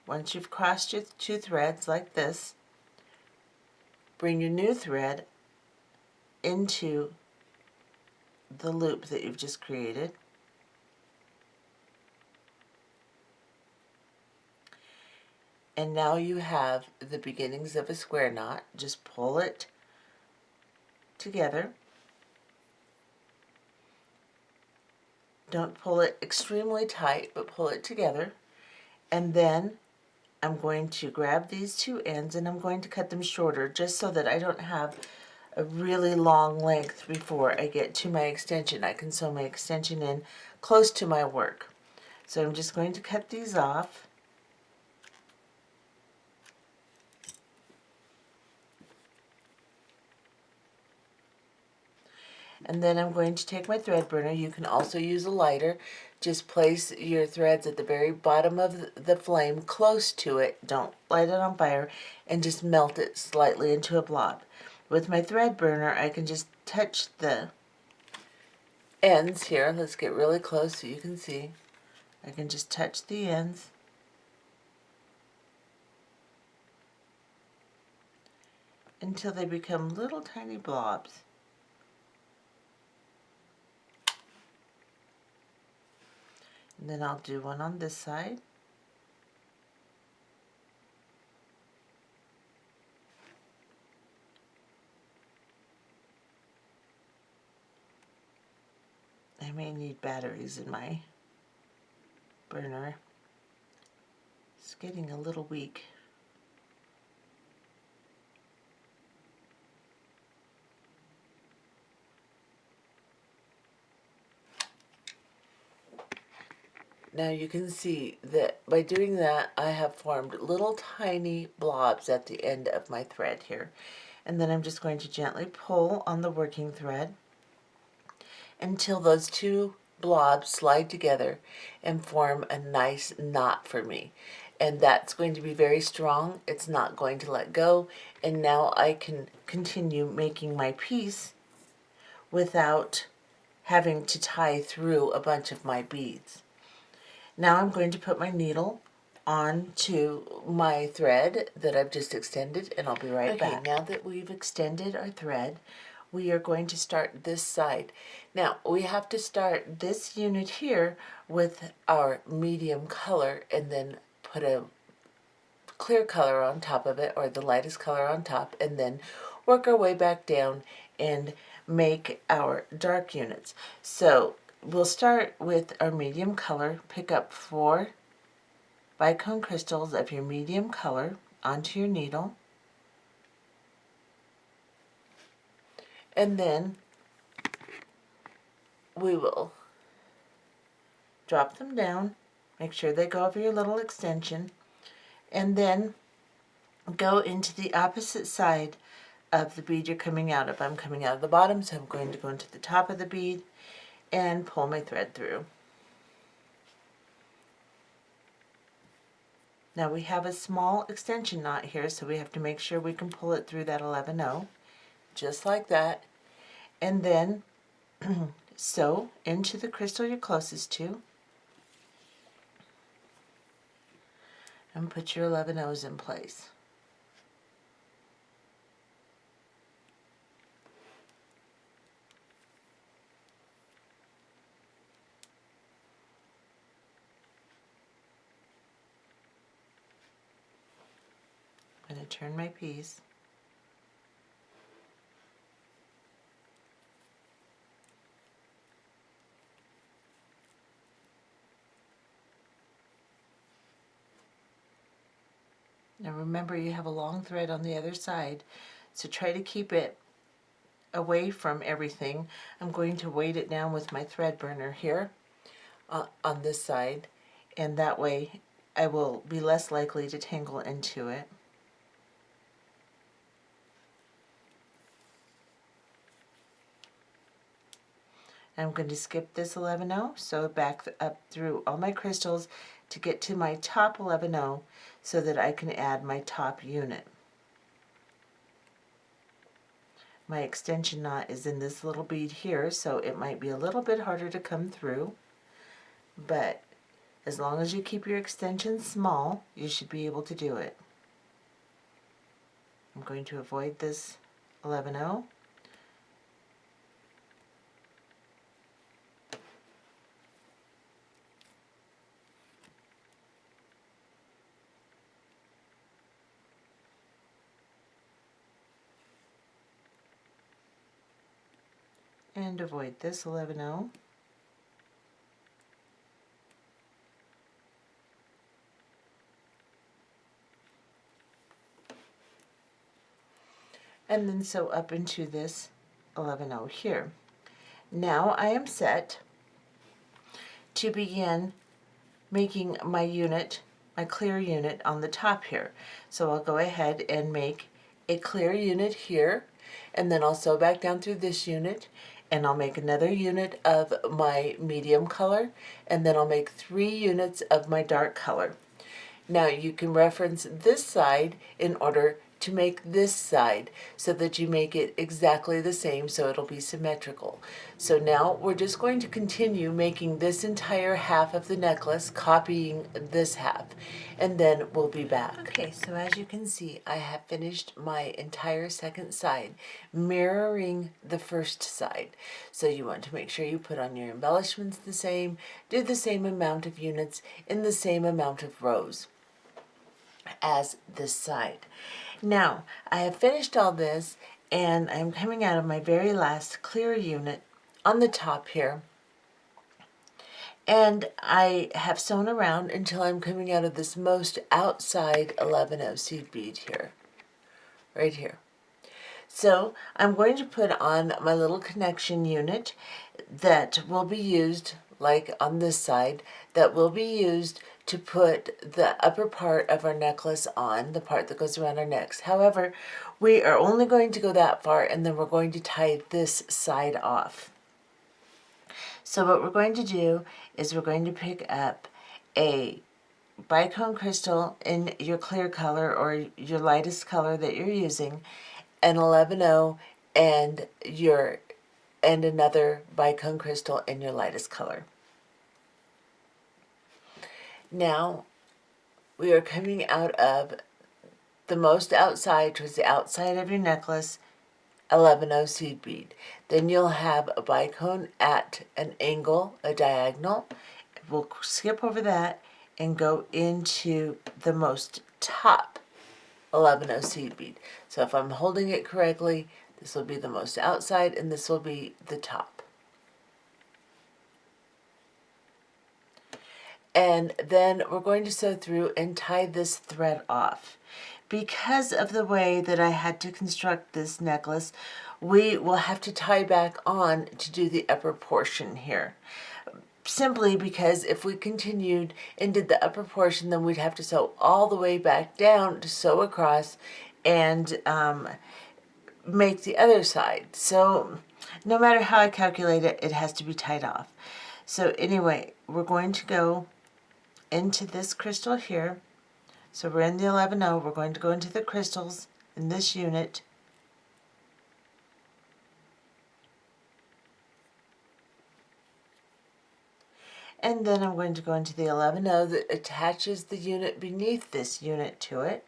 A: once you've crossed your two threads like this, bring your new thread into the loop that you've just created. And now you have the beginnings of a square knot. Just pull it together. Don't pull it extremely tight, but pull it together. And then I'm going to grab these two ends and I'm going to cut them shorter just so that I don't have a really long length before I get to my extension. I can sew my extension in close to my work. So I'm just going to cut these off. And then I'm going to take my thread burner. You can also use a lighter. Just place your threads at the very bottom of the flame, close to it. Don't light it on fire, and just melt it slightly into a blob. With my thread burner, I can just touch the ends here. Let's get really close so you can see. I can just touch the ends. Until they become little tiny blobs. And then I'll do one on this side. I may need batteries in my burner. It's getting a little weak. Now you can see that by doing that, I have formed little tiny blobs at the end of my thread here. And then I'm just going to gently pull on the working thread until those two blobs slide together and form a nice knot for me. And that's going to be very strong. It's not going to let go. And now I can continue making my piece without having to tie through a bunch of my beads. Now I'm going to put my needle onto my thread that I've just extended, and I'll be right back. Okay, now that we've extended our thread, we are going to start this side. Now, we have to start this unit here with our medium color and then put a clear color on top of it, or the lightest color on top, and then work our way back down and make our dark units. So we'll start with our medium color. Pick up 4 bicone crystals of your medium color onto your needle, and then we will drop them down. Make sure they go over your little extension, and then go into the opposite side of the bead you're coming out of. I'm coming out of the bottom, so I'm going to go into the top of the bead and pull my thread through. Now we have a small extension knot here, so we have to make sure we can pull it through that 11-0, just like that, and then sew into the crystal you're closest to, and put your 11-0s in place. I'm going to turn my piece. Now remember, you have a long thread on the other side, so try to keep it away from everything. I'm going to weight it down with my thread burner here on this side, and that way I will be less likely to tangle into it. I'm going to skip this 11-0, sew back up through all my crystals to get to my top 11-0 so that I can add my top unit. My extension knot is in this little bead here, so it might be a little bit harder to come through, but as long as you keep your extension small, you should be able to do it. I'm going to avoid this 11-0. And avoid this 11-0. And then sew up into this 11-0 here. Now I am set to begin making my unit, my clear unit on the top here. So I'll go ahead and make a clear unit here, and then I'll sew back down through this unit, and I'll make another unit of my medium color, and then I'll make 3 units of my dark color. Now you can reference this side in order to make this side so that you make it exactly the same, so it'll be symmetrical. So now we're just going to continue making this entire half of the necklace, copying this half, and then we'll be back. Okay, so as you can see, I have finished my entire second side, mirroring the first side. So you want to make sure you put on your embellishments the same, do the same amount of units in the same amount of rows as this side. Now, I have finished all this, and I'm coming out of my very last clear unit on the top here, and I have sewn around until I'm coming out of this most outside 11-0 seed bead here, right here. So I'm going to put on my little connection unit that will be used, like on this side, that will be used to put the upper part of our necklace on, the part that goes around our necks. However, we are only going to go that far, and then we're going to tie this side off. So what we're going to do is we're going to pick up a bicone crystal in your clear color or your lightest color that you're using, an 11-0, and another bicone crystal in your lightest color. Now we are coming out of the most outside, towards the outside of your necklace, 11-0 seed bead. Then you'll have a bicone at an angle, a diagonal. We'll skip over that and go into the most top 11-0 seed bead. So if I'm holding it correctly, this will be the most outside and this will be the top. And then we're going to sew through and tie this thread off. Because of the way that I had to construct this necklace, we will have to tie back on to do the upper portion here. Simply because if we continued and did the upper portion, then we'd have to sew all the way back down to sew across and make the other side. So no matter how I calculate it, it has to be tied off. So anyway, we're going to go into this crystal here. So we're in the 11-0, we're going to go into the crystals in this unit. And then I'm going to go into the 11-0 that attaches the unit beneath this unit to it.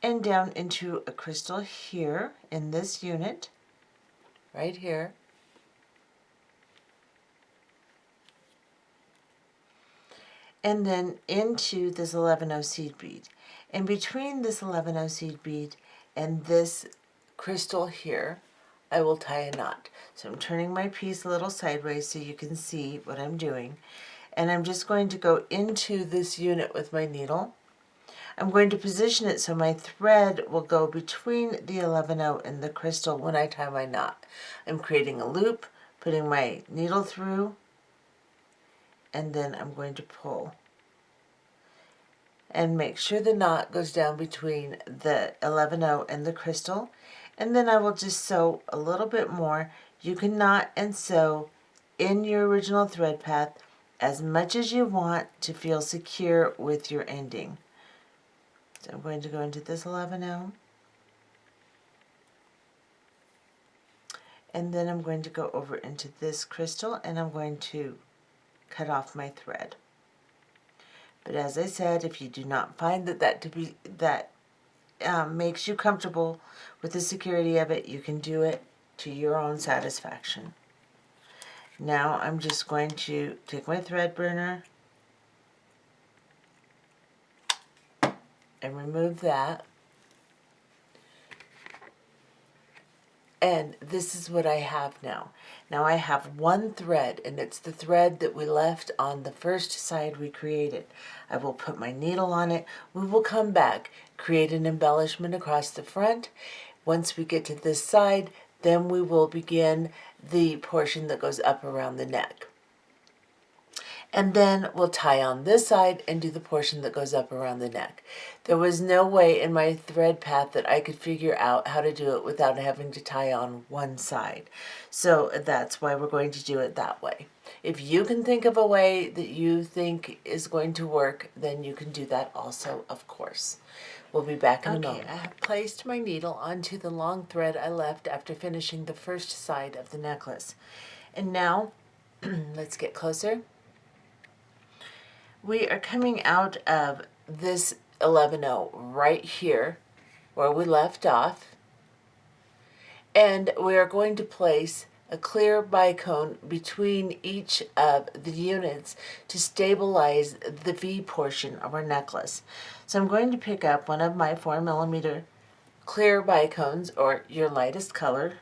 A: And down into a crystal here in this unit, right here. And then into this 11-0 seed bead. And between this 11-0 seed bead and this crystal here, I will tie a knot. So I'm turning my piece a little sideways so you can see what I'm doing. And I'm just going to go into this unit with my needle. I'm going to position it so my thread will go between the 11-0 and the crystal when I tie my knot. I'm creating a loop, putting my needle through, and then I'm going to pull. And make sure the knot goes down between the 11-0 and the crystal. And then I will just sew a little bit more. You can knot and sew in your original thread path as much as you want to feel secure with your ending. So I'm going to go into this 11-0, and then I'm going to go over into this crystal, and I'm going to cut off my thread. But as I said, if you do not find that makes you comfortable with the security of it, you can do it to your own satisfaction. Now I'm just going to take my thread burner and remove that. And this is what I have now. Now I have one thread, and it's the thread that we left on the first side we created. I will put my needle on it. We will come back, create an embellishment across the front. Once we get to this side, then we will begin the portion that goes up around the neck. And then we'll tie on this side and do the portion that goes up around the neck. There was no way in my thread path that I could figure out how to do it without having to tie on one side. So that's why we're going to do it that way. If you can think of a way that you think is going to work, then you can do that also, of course. We'll be back in a moment. I have placed my needle onto the long thread I left after finishing the first side of the necklace. And now, let's get closer. We are coming out of this 11-0 right here where we left off, and we are going to place a clear bicone between each of the units to stabilize the V portion of our necklace. So I'm going to pick up one of my 4mm clear bicones, or your lightest color,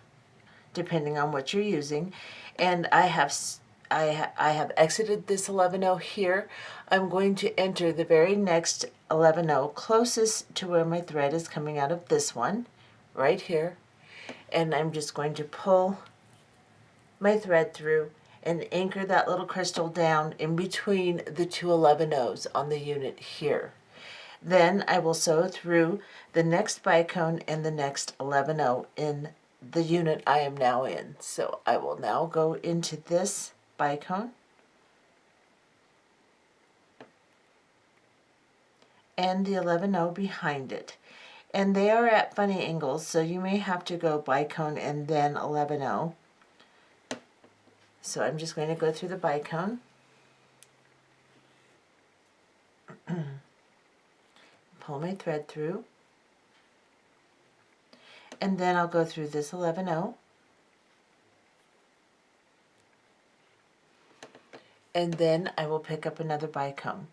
A: depending on what you're using, and I have exited this 11-0 here. I'm going to enter the very next 11-0 closest to where my thread is coming out of this one, right here, and I'm just going to pull my thread through and anchor that little crystal down in between the two 11-0s on the unit here. Then I will sew through the next bicone and the next 11-0 in the unit I am now in. So I will now go into this bicone and the 11-0 behind it. And they are at funny angles, so you may have to go bicone and then 11-0. So I'm just going to go through the bicone, pull my thread through, and then I'll go through this 11-0, and then I will pick up another bicone,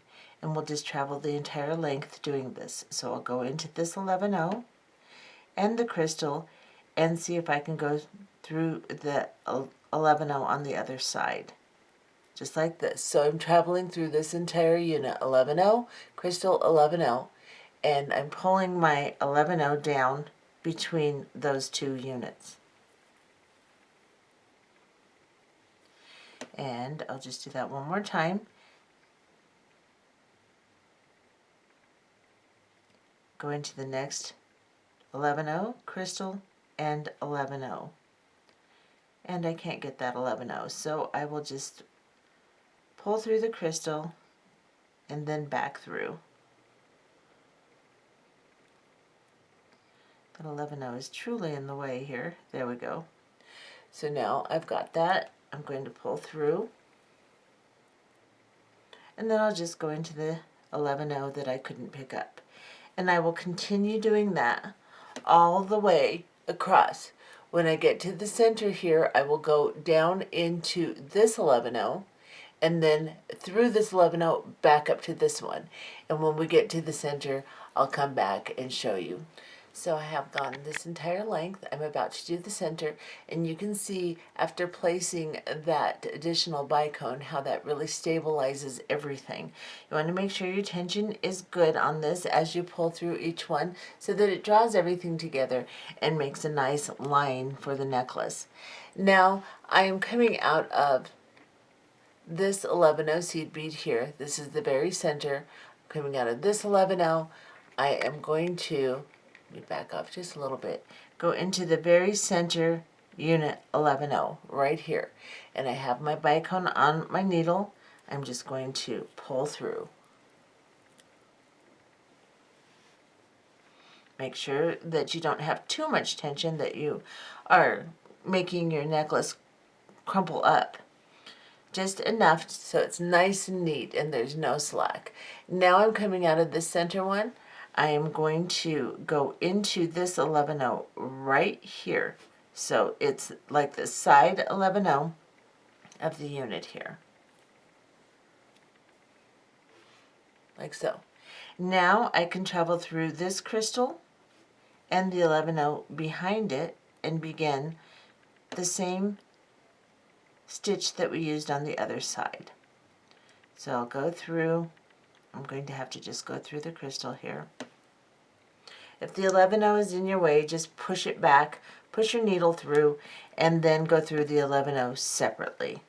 A: and we'll just travel the entire length doing this. So I'll go into this 11-0 and the crystal and see if I can go through the 11-0 on the other side, just like this. So I'm traveling through this entire unit, 11-0, crystal, 11-0, and I'm pulling my 11-0 down between those two units. And I'll just do that one more time. Go into the next 11-0, crystal, and 11-0. And I can't get that 11-0, so I will just pull through the crystal and then back through. That 11-0 is truly in the way here. There we go. So now I've got that. I'm going to pull through, and then I'll just go into the 11-0 that I couldn't pick up. And I will continue doing that all the way across. When I get to the center here, I will go down into this 11-0, and then through this 11-0 back up to this one. And when we get to the center, I'll come back and show you. So I have gone this entire length. I'm about to do the center, and you can see after placing that additional bicone how that really stabilizes everything. You want to make sure your tension is good on this as you pull through each one so that it draws everything together and makes a nice line for the necklace. Now I am coming out of this 11-0 seed bead here. This is the very center. Coming out of this 11-0, I am going to, let me back up just a little bit, go into the very center unit 11-0 right here. And I have my bicone on my needle. I'm just going to pull through. Make sure that you don't have too much tension that you are making your necklace crumple up. Just enough so it's nice and neat and there's no slack. Now I'm coming out of the center one. I am going to go into this 11-0 right here. So it's like the side 11-0 of the unit here. Like so. Now I can travel through this crystal and the 11-0 behind it and begin the same stitch that we used on the other side. So I'll go through, I'm going to have to just go through the crystal here. If the 11-0 is in your way, just push it back, push your needle through, and then go through the 11-0 separately.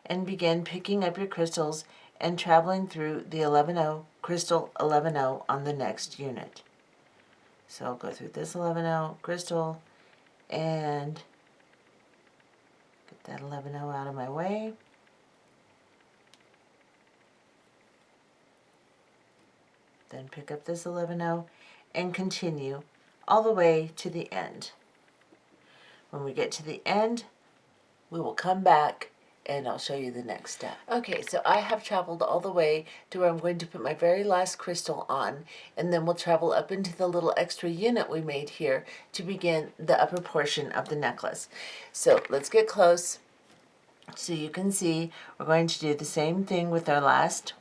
A: And begin picking up your crystals and traveling through the 11-0, crystal 11-0 on the next unit. So I'll go through this 11-0 crystal and get that 11-0 out of my way. Then pick up this 11-0 and continue all the way to the end. When we get to the end, we will come back and I'll show you the next step. Okay, so I have traveled all the way to where I'm going to put my very last crystal on, and then we'll travel up into the little extra unit we made here to begin the upper portion of the necklace. So let's get close so you can see we're going to do the same thing with our last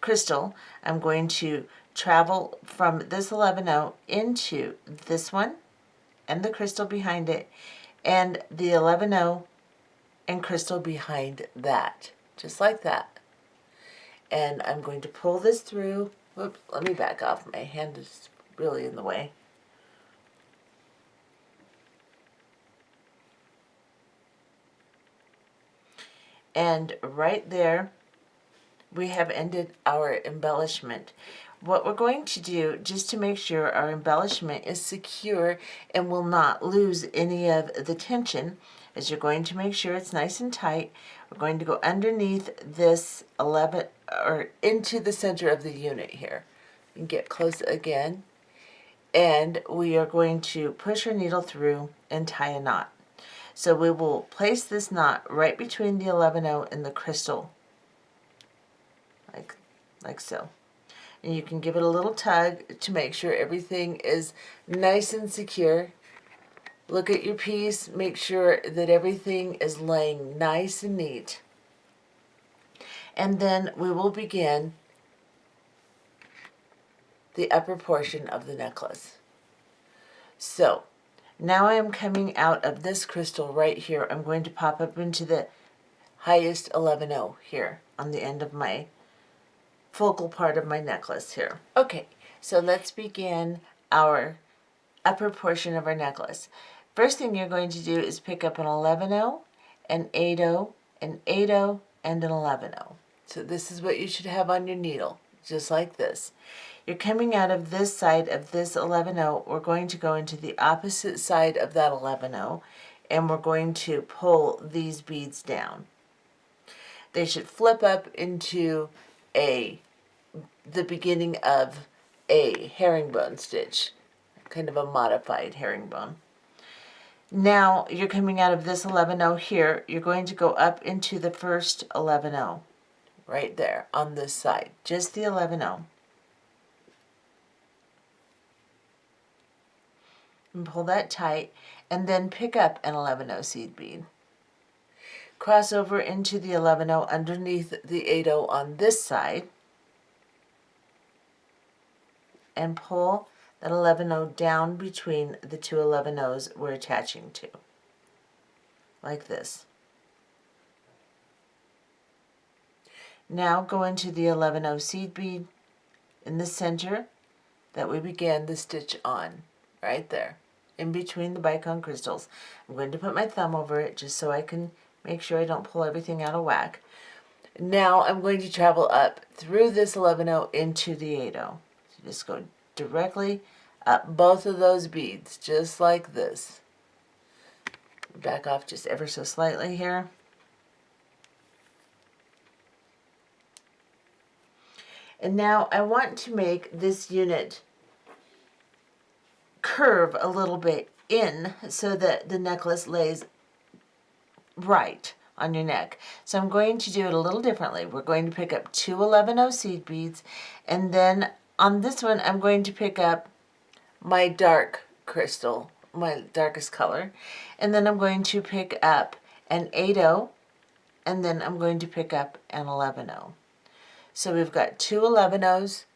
A: crystal. I'm going to travel from this 11-0 into this one and the crystal behind it and the 11-0 and crystal behind that, just like that. And I'm going to pull this through. Whoops, let me back off. My hand is really in the way. And right there, we have ended our embellishment. What we're going to do, just to make sure our embellishment is secure and will not lose any of the tension, is you're going to make sure it's nice and tight. We're going to go underneath this 11, or into the center of the unit here. And get close again. And we are going to push our needle through and tie a knot. So we will place this knot right between the 11-0 and the crystal, like so. And you can give it a little tug to make sure everything is nice and secure. Look at your piece, make sure that everything is laying nice and neat. And then we will begin the upper portion of the necklace. So now I am coming out of this crystal right here. I'm going to pop up into the highest 11-0 here on the end of my focal part of my necklace here. Okay, so let's begin our upper portion of our necklace. First thing you're going to do is pick up an 11-0, an 8-0, an 8-0, and an 11-0. So this is what you should have on your needle, just like this. You're coming out of this side of this 11-0. We're going to go into the opposite side of that 11-0, and we're going to pull these beads down. They should flip up into the beginning of a herringbone stitch, kind of a modified herringbone. Now you're coming out of this 11-0 here. You're going to go up into the first 11-0 right there on this side, just the 11-0. And pull that tight, and then pick up an 11-0 seed bead. Cross over into the 11-0 underneath the 8-0 on this side, and pull that 11-0 down between the two 11-0s we're attaching to, like this. Now go into the 11-0 seed bead in the center that we began the stitch on, right there, in between the bicone crystals. I'm going to put my thumb over it just so I can make sure I don't pull everything out of whack. Now I'm going to travel up through this 11-0 into the 8-0. So just go directly up both of those beads, just like this. Back off just ever so slightly here. And now I want to make this unit curve a little bit in so that the necklace lays right on your neck. So I'm going to do it a little differently. We're going to pick up two 11-0 seed beads, and then on this one I'm going to pick up my dark crystal, my darkest color, and then I'm going to pick up an 8-0, and then I'm going to pick up an 11-0. So we've got two 11-0s,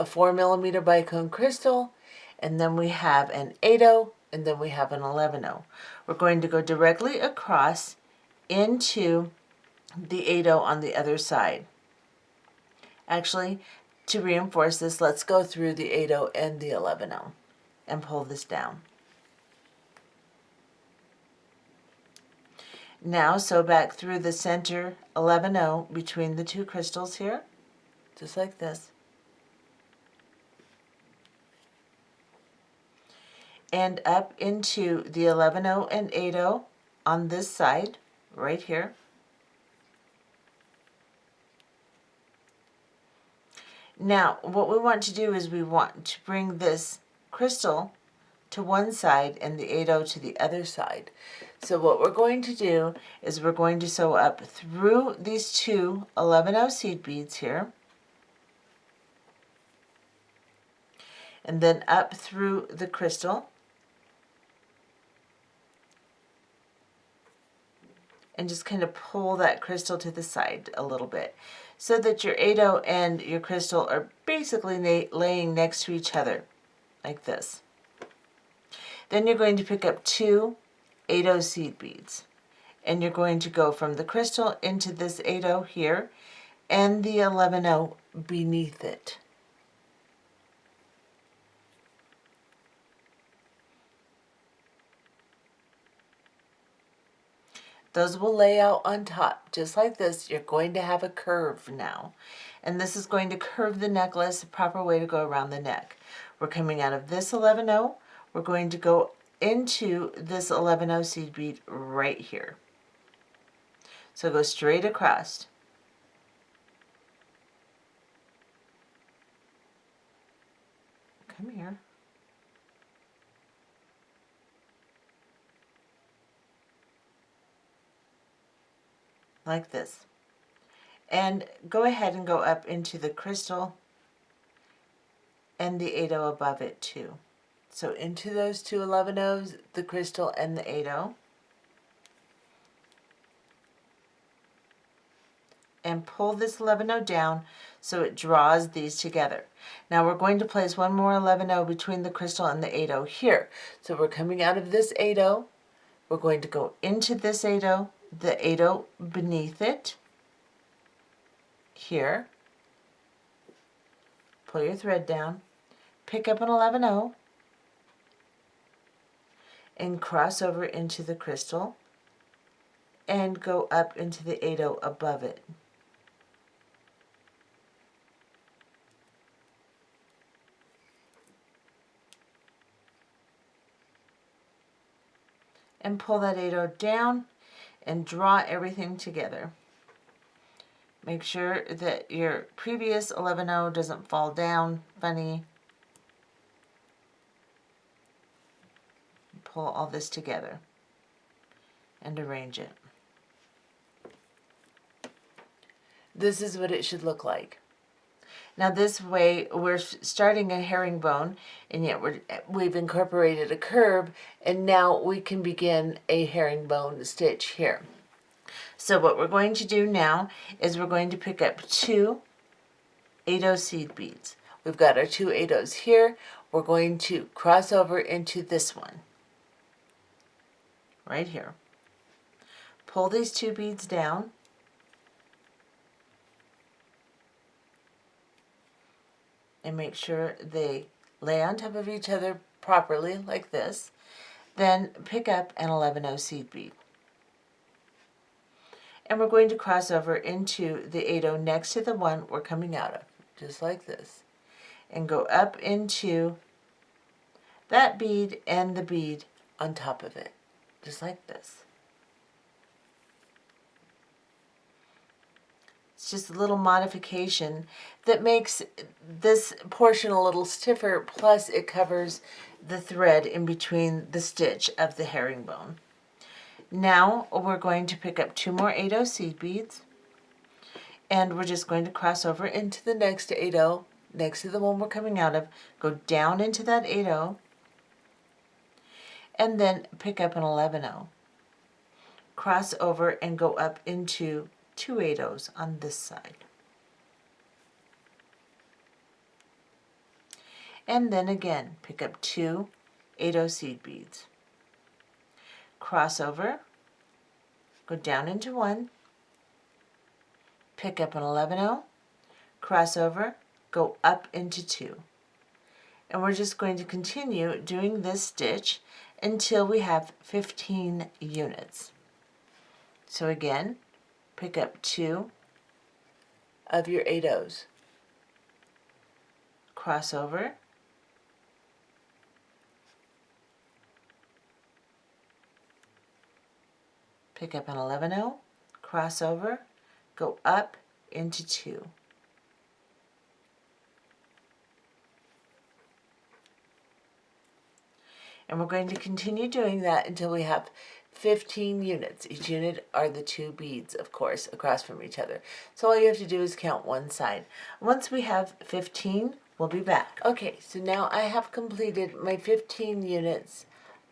A: a 4mm bicone crystal, and then we have an 8-0, and then we have an 11-0. We're going to go directly across into the 8-0 on the other side. Actually, to reinforce this, let's go through the 8-0 and the 11-0 and pull this down. Now sew back through the center 11-0 between the two crystals here, just like this. And up into the 11-0 and 8-0 on this side, right here. Now, what we want to do is we want to bring this crystal to one side and the 8-0 to the other side. So what we're going to do is we're going to sew up through these two 11-0 seed beads here, and then up through the crystal, and just kind of pull that crystal to the side a little bit so that your 8-0 and your crystal are basically laying next to each other, like this. Then you're going to pick up two 8-0 seed beads, and you're going to go from the crystal into this 8-0 here and the 11-0 beneath it. Those will lay out on top, just like this. You're going to have a curve now. And this is going to curve the necklace, the proper way to go around the neck. We're coming out of this 11-0. We're going to go into this 11-0 seed bead right here. So go straight across. Come here. Like this. And go ahead and go up into the crystal and the 8-0 above it too. So into those two 11-0s, the crystal and the 8-0. And pull this 11-0 down so it draws these together. Now we're going to place one more 11-0 between the crystal and the 8-0 here. So we're coming out of this 8-0. We're going to go into this 8-0, the 8-0 beneath it, here. Pull your thread down, pick up an 11-0, and cross over into the crystal, and go up into the 8-0 above it. And pull that 8-0 down and draw everything together. Make sure that your previous 11-0 doesn't fall down funny. Pull all this together and arrange it. This is what it should look like. Now this way we're starting a herringbone, and yet we've incorporated a curve, and now we can begin a herringbone stitch here. So what we're going to do now is we're going to pick up two 8-0 seed beads. We've got our 2 8/0s here. We're going to cross over into this one, right here. Pull these 2 beads down, and make sure they lay on top of each other properly, like this. Then pick up an 11/0 seed bead. And we're going to cross over into the 8/0 next to the one we're coming out of, just like this. And go up into that bead and the bead on top of it, just like this. It's just a little modification that makes this portion a little stiffer, plus it covers the thread in between the stitch of the herringbone. Now we're going to pick up 2 more 8/0 seed beads, and we're just going to cross over into the next 8/0 next to the one we're coming out of, go down into that 8/0, and then pick up an 11/0. Cross over and go up into 2 8/0s on this side. And then again, pick up 2 8/0 seed beads. Cross over, go down into 1, pick up an 11/0, cross over, go up into 2. And we're just going to continue doing this stitch until we have 15 units. So again, pick up 2 of your 8/0s, cross over, pick up an 11/0, cross over, go up into 2. And we're going to continue doing that until we have 15 units. Each unit are the 2 beads, of course, across from each other. So all you have to do is count one side. Once we have 15, we'll be back. Okay, so now I have completed my 15 units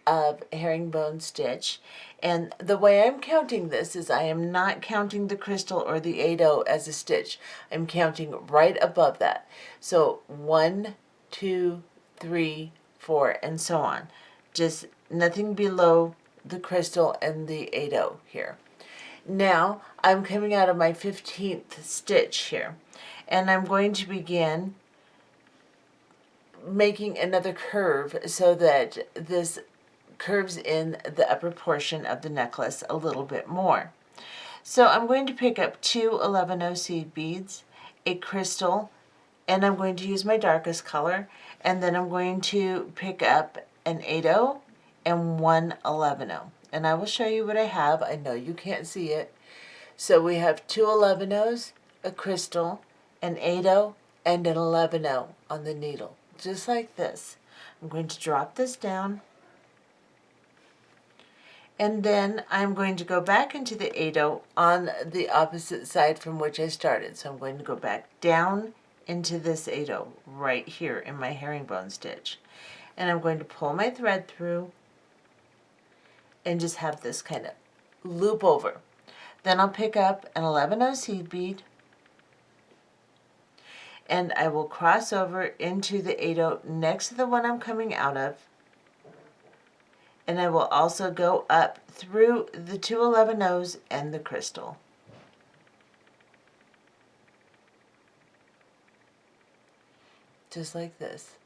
A: of herringbone stitch, and the way I'm counting this is I am not counting the crystal or the 8/0 as a stitch. I'm counting right above that. So 1, 2, 3, 4, and so on. Just nothing below the crystal and the 8/0 here. Now I'm coming out of my 15th stitch here, and I'm going to begin making another curve so that this curves in the upper portion of the necklace a little bit more. So I'm going to pick up 2 11/0 seed beads, a crystal, and I'm going to use my darkest color, and then I'm going to pick up an 8/0 and 1 11/0. And I will show you what I have. I know you can't see it. So we have 2 11/0s, a crystal, an 8/0, and an 11/0 on the needle, just like this. I'm going to drop this down, and then I'm going to go back into the 8/0 on the opposite side from which I started. So I'm going to go back down into this 8/0 right here in my herringbone stitch. And I'm going to pull my thread through and just have this kind of loop over. Then I'll pick up an 11/0 seed bead, and I will cross over into the 8/0 next to the one I'm coming out of, and I will also go up through the 2 11/0s and the crystal. Just like this.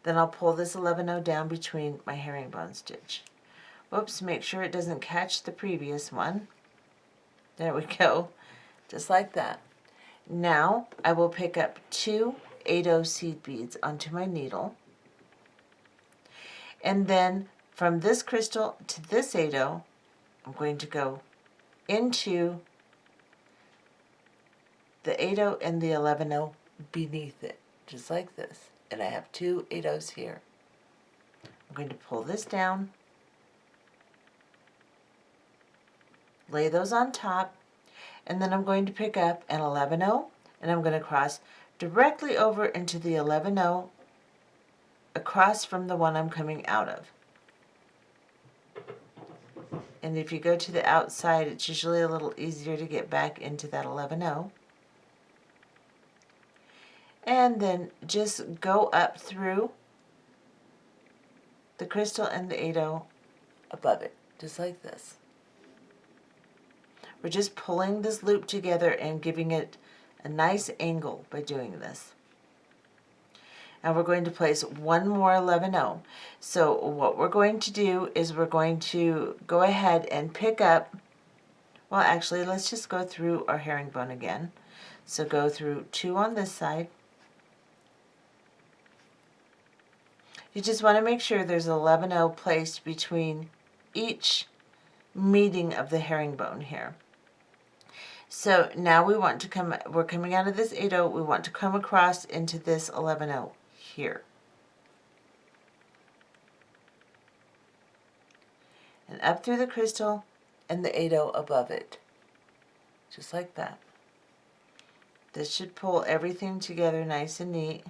A: Then I'll pull this 11/0 down between my herringbone stitch. Whoops, make sure it doesn't catch the previous one. There we go, just like that. Now I will pick up 2 8/0 seed beads onto my needle, and then from this crystal to this 8/0, I'm going to go into the 8/0 and the 11/0 beneath it, just like this. And I have 2 8/0s here. I'm going to pull this down, lay those on top, and then I'm going to pick up an 11/0, and I'm going to cross directly over into the 11/0 across from the one I'm coming out of. And if you go to the outside, it's usually a little easier to get back into that 11/0. and then just go up through the crystal and the 8/0 above it, just like this. We're just pulling this loop together and giving it a nice angle by doing this. And we're going to place one more 11/0. So what we're going to do is we're going to go ahead and pick up, well actually let's just go through our herringbone again. So go through 2 on this side. You just want to make sure there's 11/0 placed between each meeting of the herringbone here. So now we want to we're coming out of this 8/0, we want to come across into this 11/0 here. And up through the crystal and the 8/0 above it. Just like that. This should pull everything together nice and neat.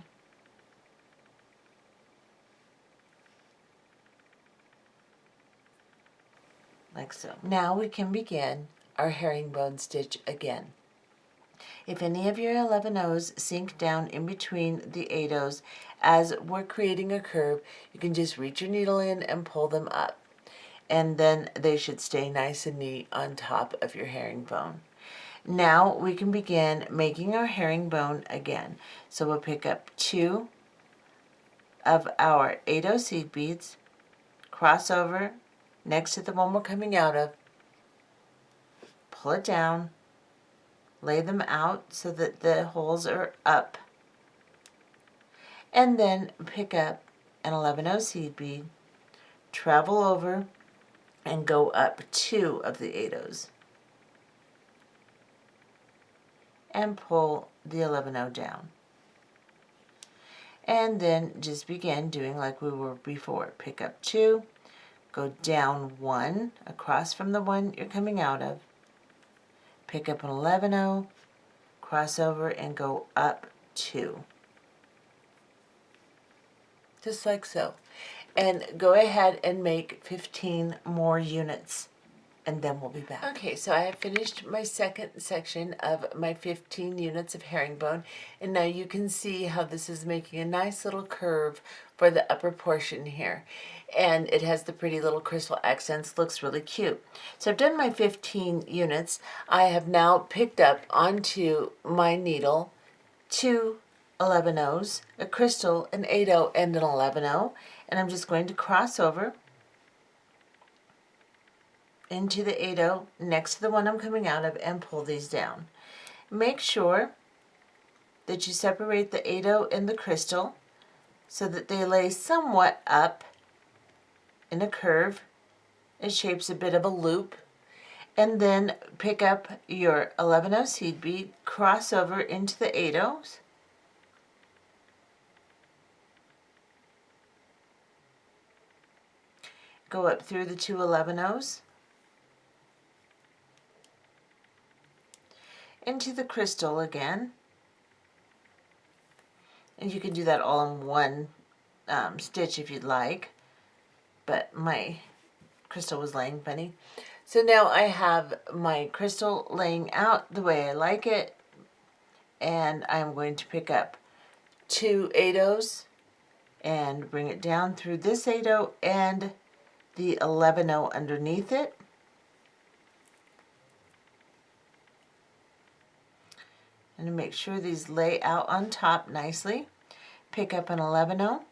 A: Like so. Now we can begin our herringbone stitch again. If any of your 11/0s sink down in between the 8/0s as we're creating a curve, you can just reach your needle in and pull them up. And then they should stay nice and neat on top of your herringbone. Now we can begin making our herringbone again. So we'll pick up 2 of our 8/0 seed beads, cross over next to the one we're coming out of, pull it down, lay them out so that the holes are up, and then pick up an 11/0 seed bead, travel over, and go up 2 of the 8/0s, and pull the 11/0 down. And then just begin doing like we were before. Pick up 2, go down 1 across from the one you're coming out of, pick up an 11/0, cross over and go up 2. Just like so. And go ahead and make 15 more units, and then we'll be back. Okay, so I have finished my second section of my 15 units of herringbone, and now you can see how this is making a nice little curve for the upper portion here. And it has the pretty little crystal accents, looks really cute. So I've done my 15 units. I have now picked up onto my needle 2 11/0s, a crystal, an 8/0, and an 11/0, and I'm just going to cross over into the 8/0 next to the one I'm coming out of and pull these down. Make sure that you separate the 8/0 and the crystal so that they lay somewhat up in a curve. It shapes a bit of a loop. And then pick up your 11/0 seed bead, cross over into the 8/0s, go up through the 2 11/0s, into the crystal again, and you can do that all in one stitch if you'd like, but my crystal was laying funny. So now I have my crystal laying out the way I like it, and I'm going to pick up 2 8/0s and bring it down through this 8/0 and the 11/0 underneath it. And to make sure these lay out on top nicely, pick up an 11/0,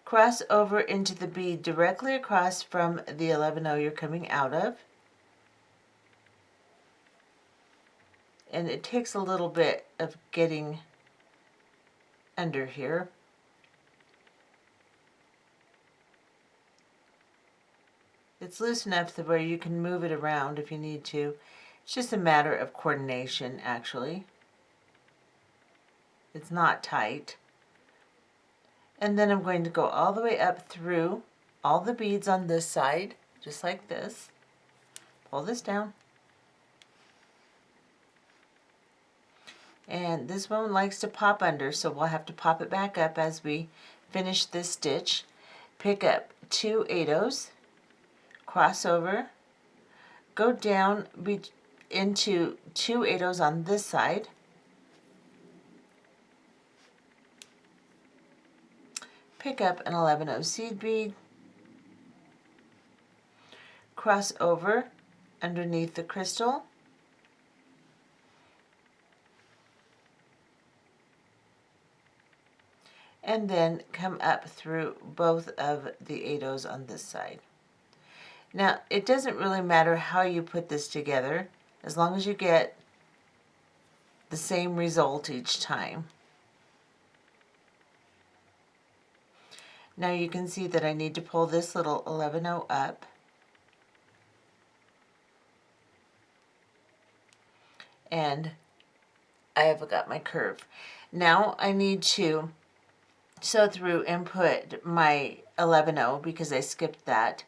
A: cross over into the bead directly across from the 11/0 you're coming out of. And it takes a little bit of getting under here. It's loose enough to where you can move it around if you need to. It's just a matter of coordination, actually. It's not tight. And then I'm going to go all the way up through all the beads on this side, just like this. Pull this down. And this one likes to pop under, so we'll have to pop it back up as we finish this stitch. Pick up 2 8/0s, cross over, go down into 2 8/0s on this side, pick up an 11/0 seed bead, cross over underneath the crystal, and then come up through both of the 8/0s on this side. Now, it doesn't really matter how you put this together, as long as you get the same result each time. Now you can see that I need to pull this little 11/0 up, and I have got my curve. Now I need to sew through and put my 11/0 because I skipped that.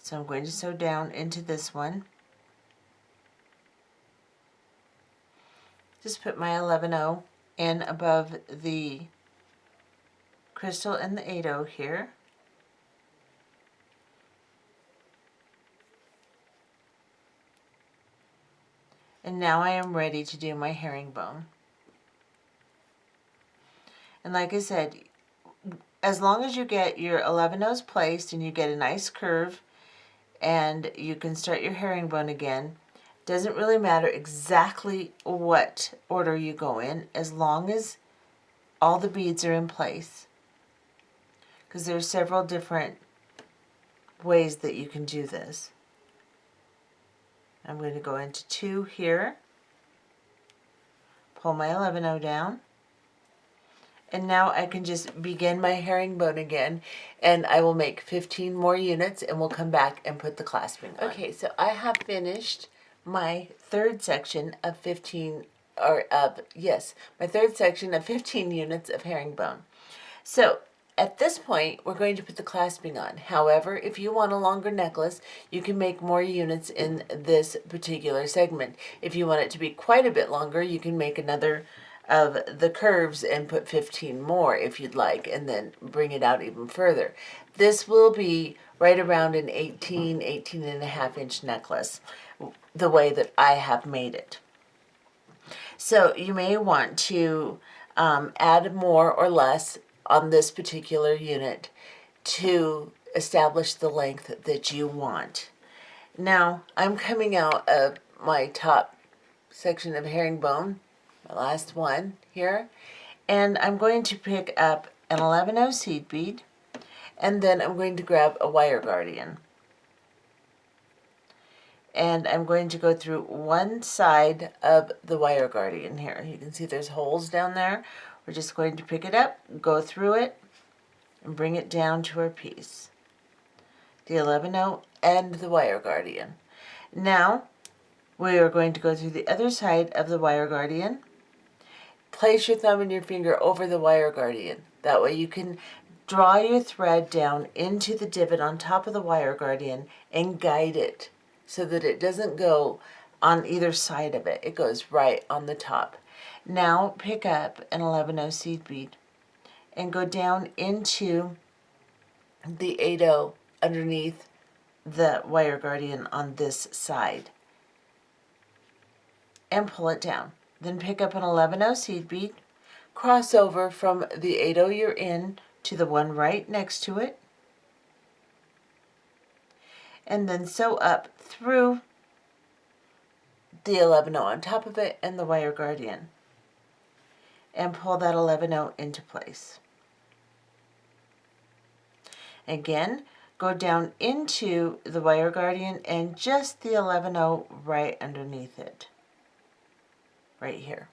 A: So I'm going to sew down into this one. Just put my 11/0 in above the crystal and the 8/0 here. And now I am ready to do my herringbone. And like I said, as long as you get your 11/0s placed and you get a nice curve and you can start your herringbone again, doesn't really matter exactly what order you go in, as long as all the beads are in place, because there's several different ways that you can do this. I'm going to go into 2 here, pull my 11/0 down, and now I can just begin my herringbone again, and I will make 15 more units and we'll come back and put the clasping on. Okay, so I have finished my third section of 15, my third section of 15 units of herringbone. So at this point, we're going to put the clasping on. However, if you want a longer necklace, you can make more units in this particular segment. If you want it to be quite a bit longer, you can make another of the curves and put 15 more if you'd like, and then bring it out even further. This will be right around an 18 and a half inch necklace, the way that I have made it. So you may want to add more or less on this particular unit to establish the length that you want. Now I'm coming out of my top section of herringbone, my last one here, and I'm going to pick up an 11/0 seed bead, and then I'm going to grab a wire guardian. And I'm going to go through one side of the wire guardian here. You can see there's holes down there. We're just going to pick it up, go through it, and bring it down to our piece. The 11/0 and the wire guardian. Now, we are going to go through the other side of the wire guardian. Place your thumb and your finger over the wire guardian. That way you can draw your thread down into the divot on top of the wire guardian and guide it so that it doesn't go on either side of it. It goes right on the top. Now pick up an 11/0 seed bead and go down into the 8/0 underneath the wire guardian on this side and pull it down. Then pick up an 11/0 seed bead, cross over from the 8/0 you're in to the one right next to it, and then sew up through the 11/0 on top of it and the wire guardian, and pull that 11/0 into place. Again, go down into the wire guardian and just the 11/0 right underneath it, right here.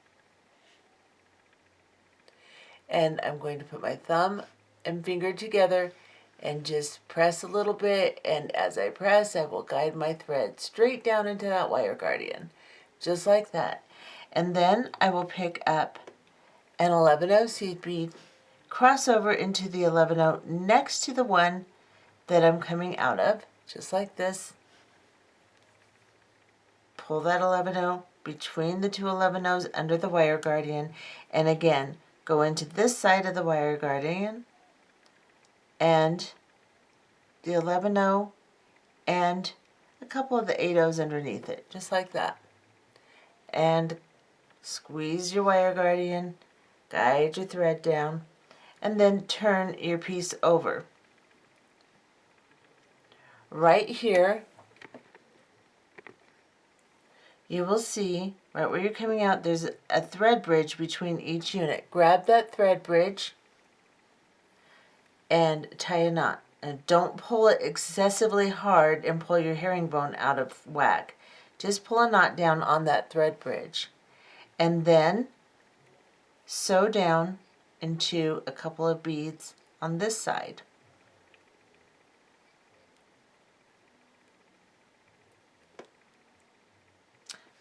A: And I'm going to put my thumb and finger together and just press a little bit, and as I press, I will guide my thread straight down into that wire guardian, just like that. And then I will pick up an 11/0 seed bead, cross over into the 11/0 next to the one that I'm coming out of, just like this. Pull that 11/0 between the two 11/0s under the wire guardian, and again, go into this side of the wire guardian and the 11/0 and a couple of the 8/0s underneath it, just like that. and squeeze your wire guardian, guide your thread down, and then turn your piece over. Right here, you will see, right where you're coming out, there's a thread bridge between each unit. Grab that thread bridge and tie a knot. And don't pull it excessively hard and pull your herringbone out of whack. Just pull a knot down on that thread bridge. And then sew down into a couple of beads on this side.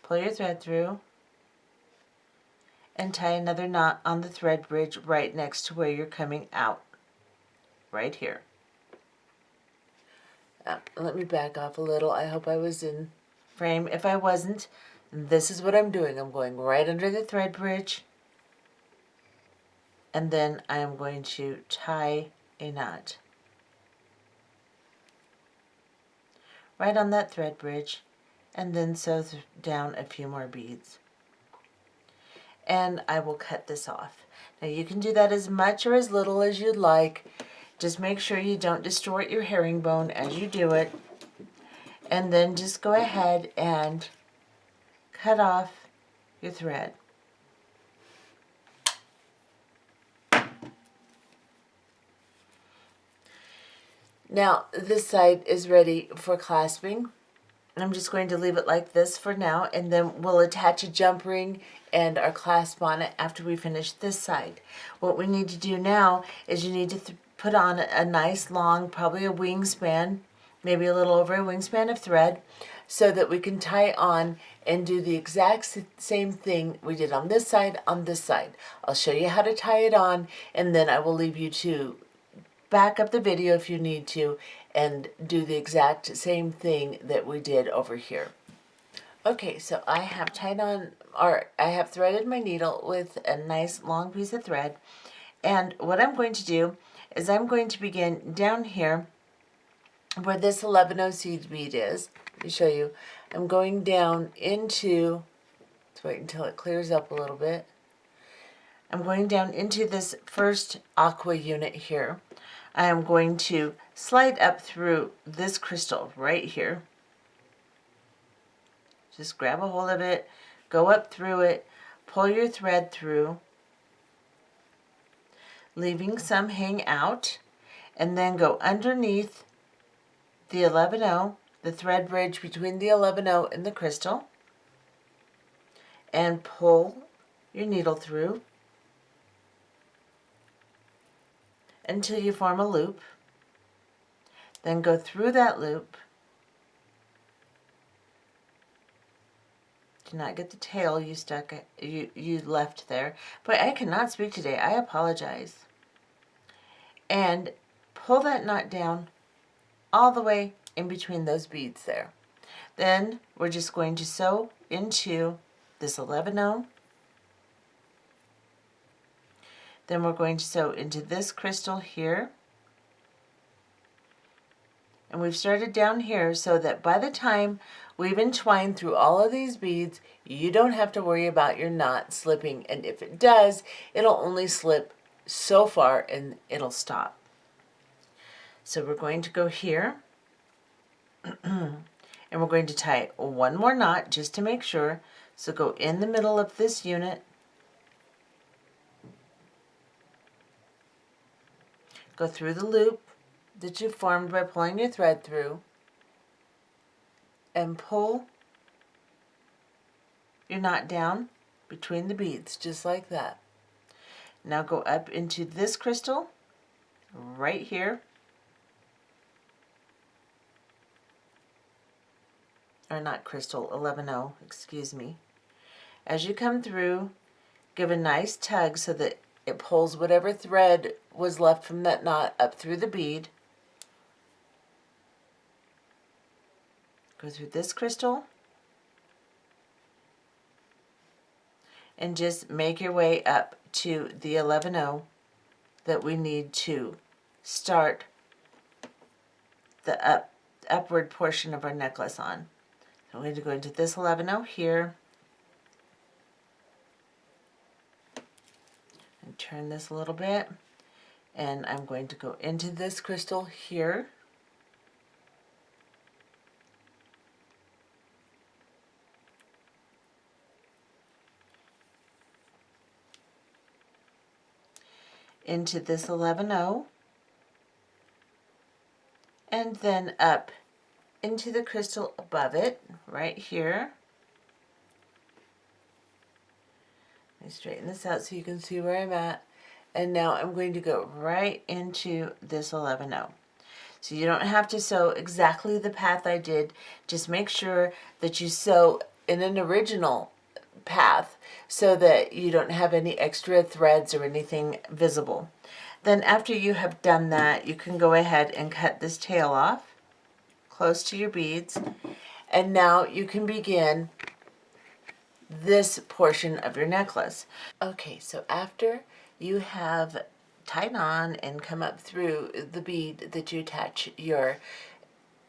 A: Pull your thread through and tie another knot on the thread bridge right next to where you're coming out, right here. Let me back off a little. I hope I was in frame. If I wasn't, this is what I'm doing. I'm going right under the thread bridge, and then I am going to tie a knot right on that thread bridge, and then sew down a few more beads. And I will cut this off. Now you can do that as much or as little as you'd like. Just make sure you don't distort your herringbone as you do it. And then just go ahead and cut off your thread. Now this side is ready for clasping. I'm just going to leave it like this for now, and then we'll attach a jump ring and our clasp on it after we finish this side. What we need to do now is you need to put on a nice long, probably a wingspan, maybe a little over a wingspan of thread, so that we can tie on and do the exact same thing we did on this side, on this side. I'll show you how to tie it on, and then I will leave you to back up the video if you need to and do the exact same thing that we did over here. Okay, so I have tied on, or I have threaded my needle with a nice long piece of thread, and what I'm going to do is I'm going to begin down here where this 11-0 seed bead is. Let me show you. I'm going down into, let's wait until it clears up a little bit. I'm going down into this first aqua unit here. I am going to slide up through this crystal right here. Just grab a hold of it, go up through it, pull your thread through, leaving some hang out, and then go underneath the 11-0, the thread bridge between the 11-0 and the crystal, and pull your needle through until you form a loop. Then go through that loop. Do not get the tail you left there. But I cannot speak today. I apologize. And pull that knot down all the way in between those beads there. Then we're just going to sew into this 11-0. Then we're going to sew into this crystal here. And we've started down here so that by the time we've entwined through all of these beads, you don't have to worry about your knot slipping. And if it does, it'll only slip so far and it'll stop. So we're going to go here. And we're going to tie one more knot just to make sure. So go in the middle of this unit. Go through the loop that you formed by pulling your thread through, and pull your knot down between the beads, just like that. Now go up into this crystal right here, or not crystal, 11-0, excuse me. As you come through, give a nice tug so that it pulls whatever thread was left from that knot up through the bead. Go through this crystal and just make your way up to the 11-0 that we need to start the upward portion of our necklace on. So I'm going to go into this 11-0 here, Turn this a little bit, and I'm going to go into this crystal here. Into this 11-0, and then up into the crystal above it, right here. Let me straighten this out so you can see where I'm at. And now I'm going to go right into this 11-0. So you don't have to sew exactly the path I did. Just make sure that you sew in an original path so that you don't have any extra threads or anything visible. Then after you have done that, you can go ahead and cut this tail off close to your beads, and now you can begin this portion of your necklace. Okay, so after you have tied on and come up through the bead that you attach your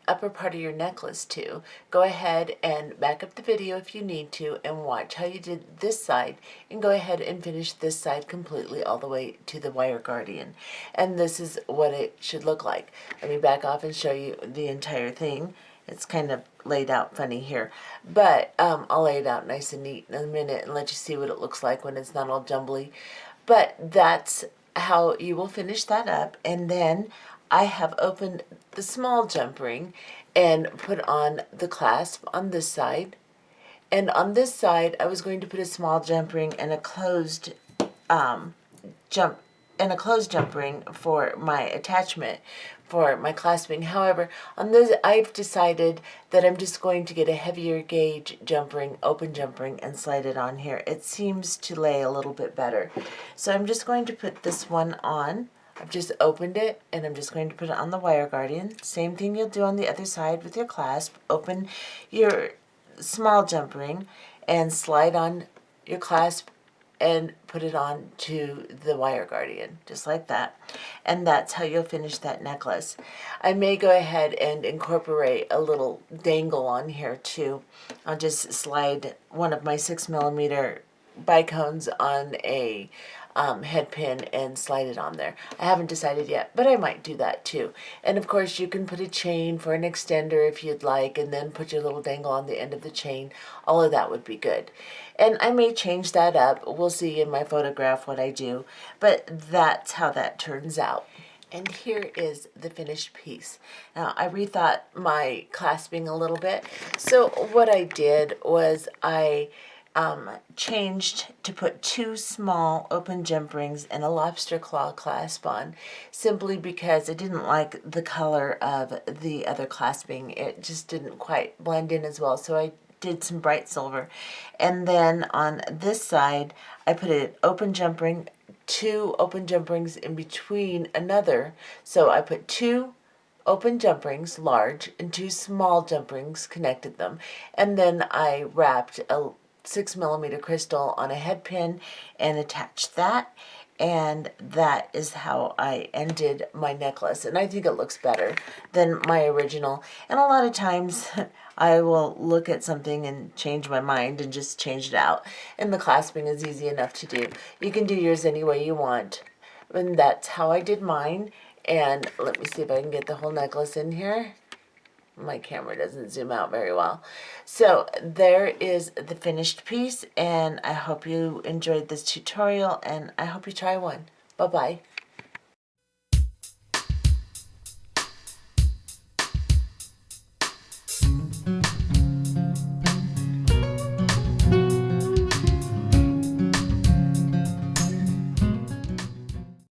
A: upper part of your necklace to, go ahead and back up the video if you need to and watch how you did this side, and go ahead and finish this side completely all the way to the wire guardian. And this is what it should look like. Let me back off and show you the entire thing. It's kind of laid out funny here, but I'll lay it out nice and neat in a minute and let you see what it looks like when it's not all jumbly. But that's how you will finish that up. And then I have opened the small jump ring and put on the clasp on this side. And on this side, I was going to put a small jump ring and a closed jump ring for my attachment for my clasping. However, on this, I've decided that I'm just going to get a heavier gauge jump ring, open jump ring, and slide it on here. It seems to lay a little bit better. So I'm just going to put this one on. I've just opened it, and I'm just going to put it on the wire guardian. Same thing you'll do on the other side with your clasp. Open your small jump ring and slide on your clasp and put it on to the wire guardian, just like that. And that's how you'll finish that necklace. I may go ahead and incorporate a little dangle on here too. I'll just slide one of my 6mm bicones on a head pin and slide it on there. I haven't decided yet, but I might do that too. And of course you can put a chain for an extender if you'd like, and then put your little dangle on the end of the chain. All of that would be good. And I may change that up. We'll see in my photograph what I do, but that's how that turns out. And here is the finished piece. Now, I rethought my clasping a little bit. So what I did was I changed to put 2 small open jump rings and a lobster claw clasp on, simply because I didn't like the color of the other clasping. It just didn't quite blend in as well, so I did some bright silver. And then on this side, I put an open jump ring, 2 open jump rings in between another. So I put 2 open jump rings, large, and 2 small jump rings, connected them. And then I wrapped a 6mm crystal on a head pin and attached that, and that is how I ended my necklace. And I think it looks better than my original. And a lot of times I will look at something and change my mind and just change it out, and the clasping is easy enough to do. You can do yours any way you want, and that's how I did mine. And let me see if I can get the whole necklace in here. My camera doesn't zoom out very well. So there is the finished piece, and I hope you enjoyed this tutorial, and I hope you try one. Bye-bye.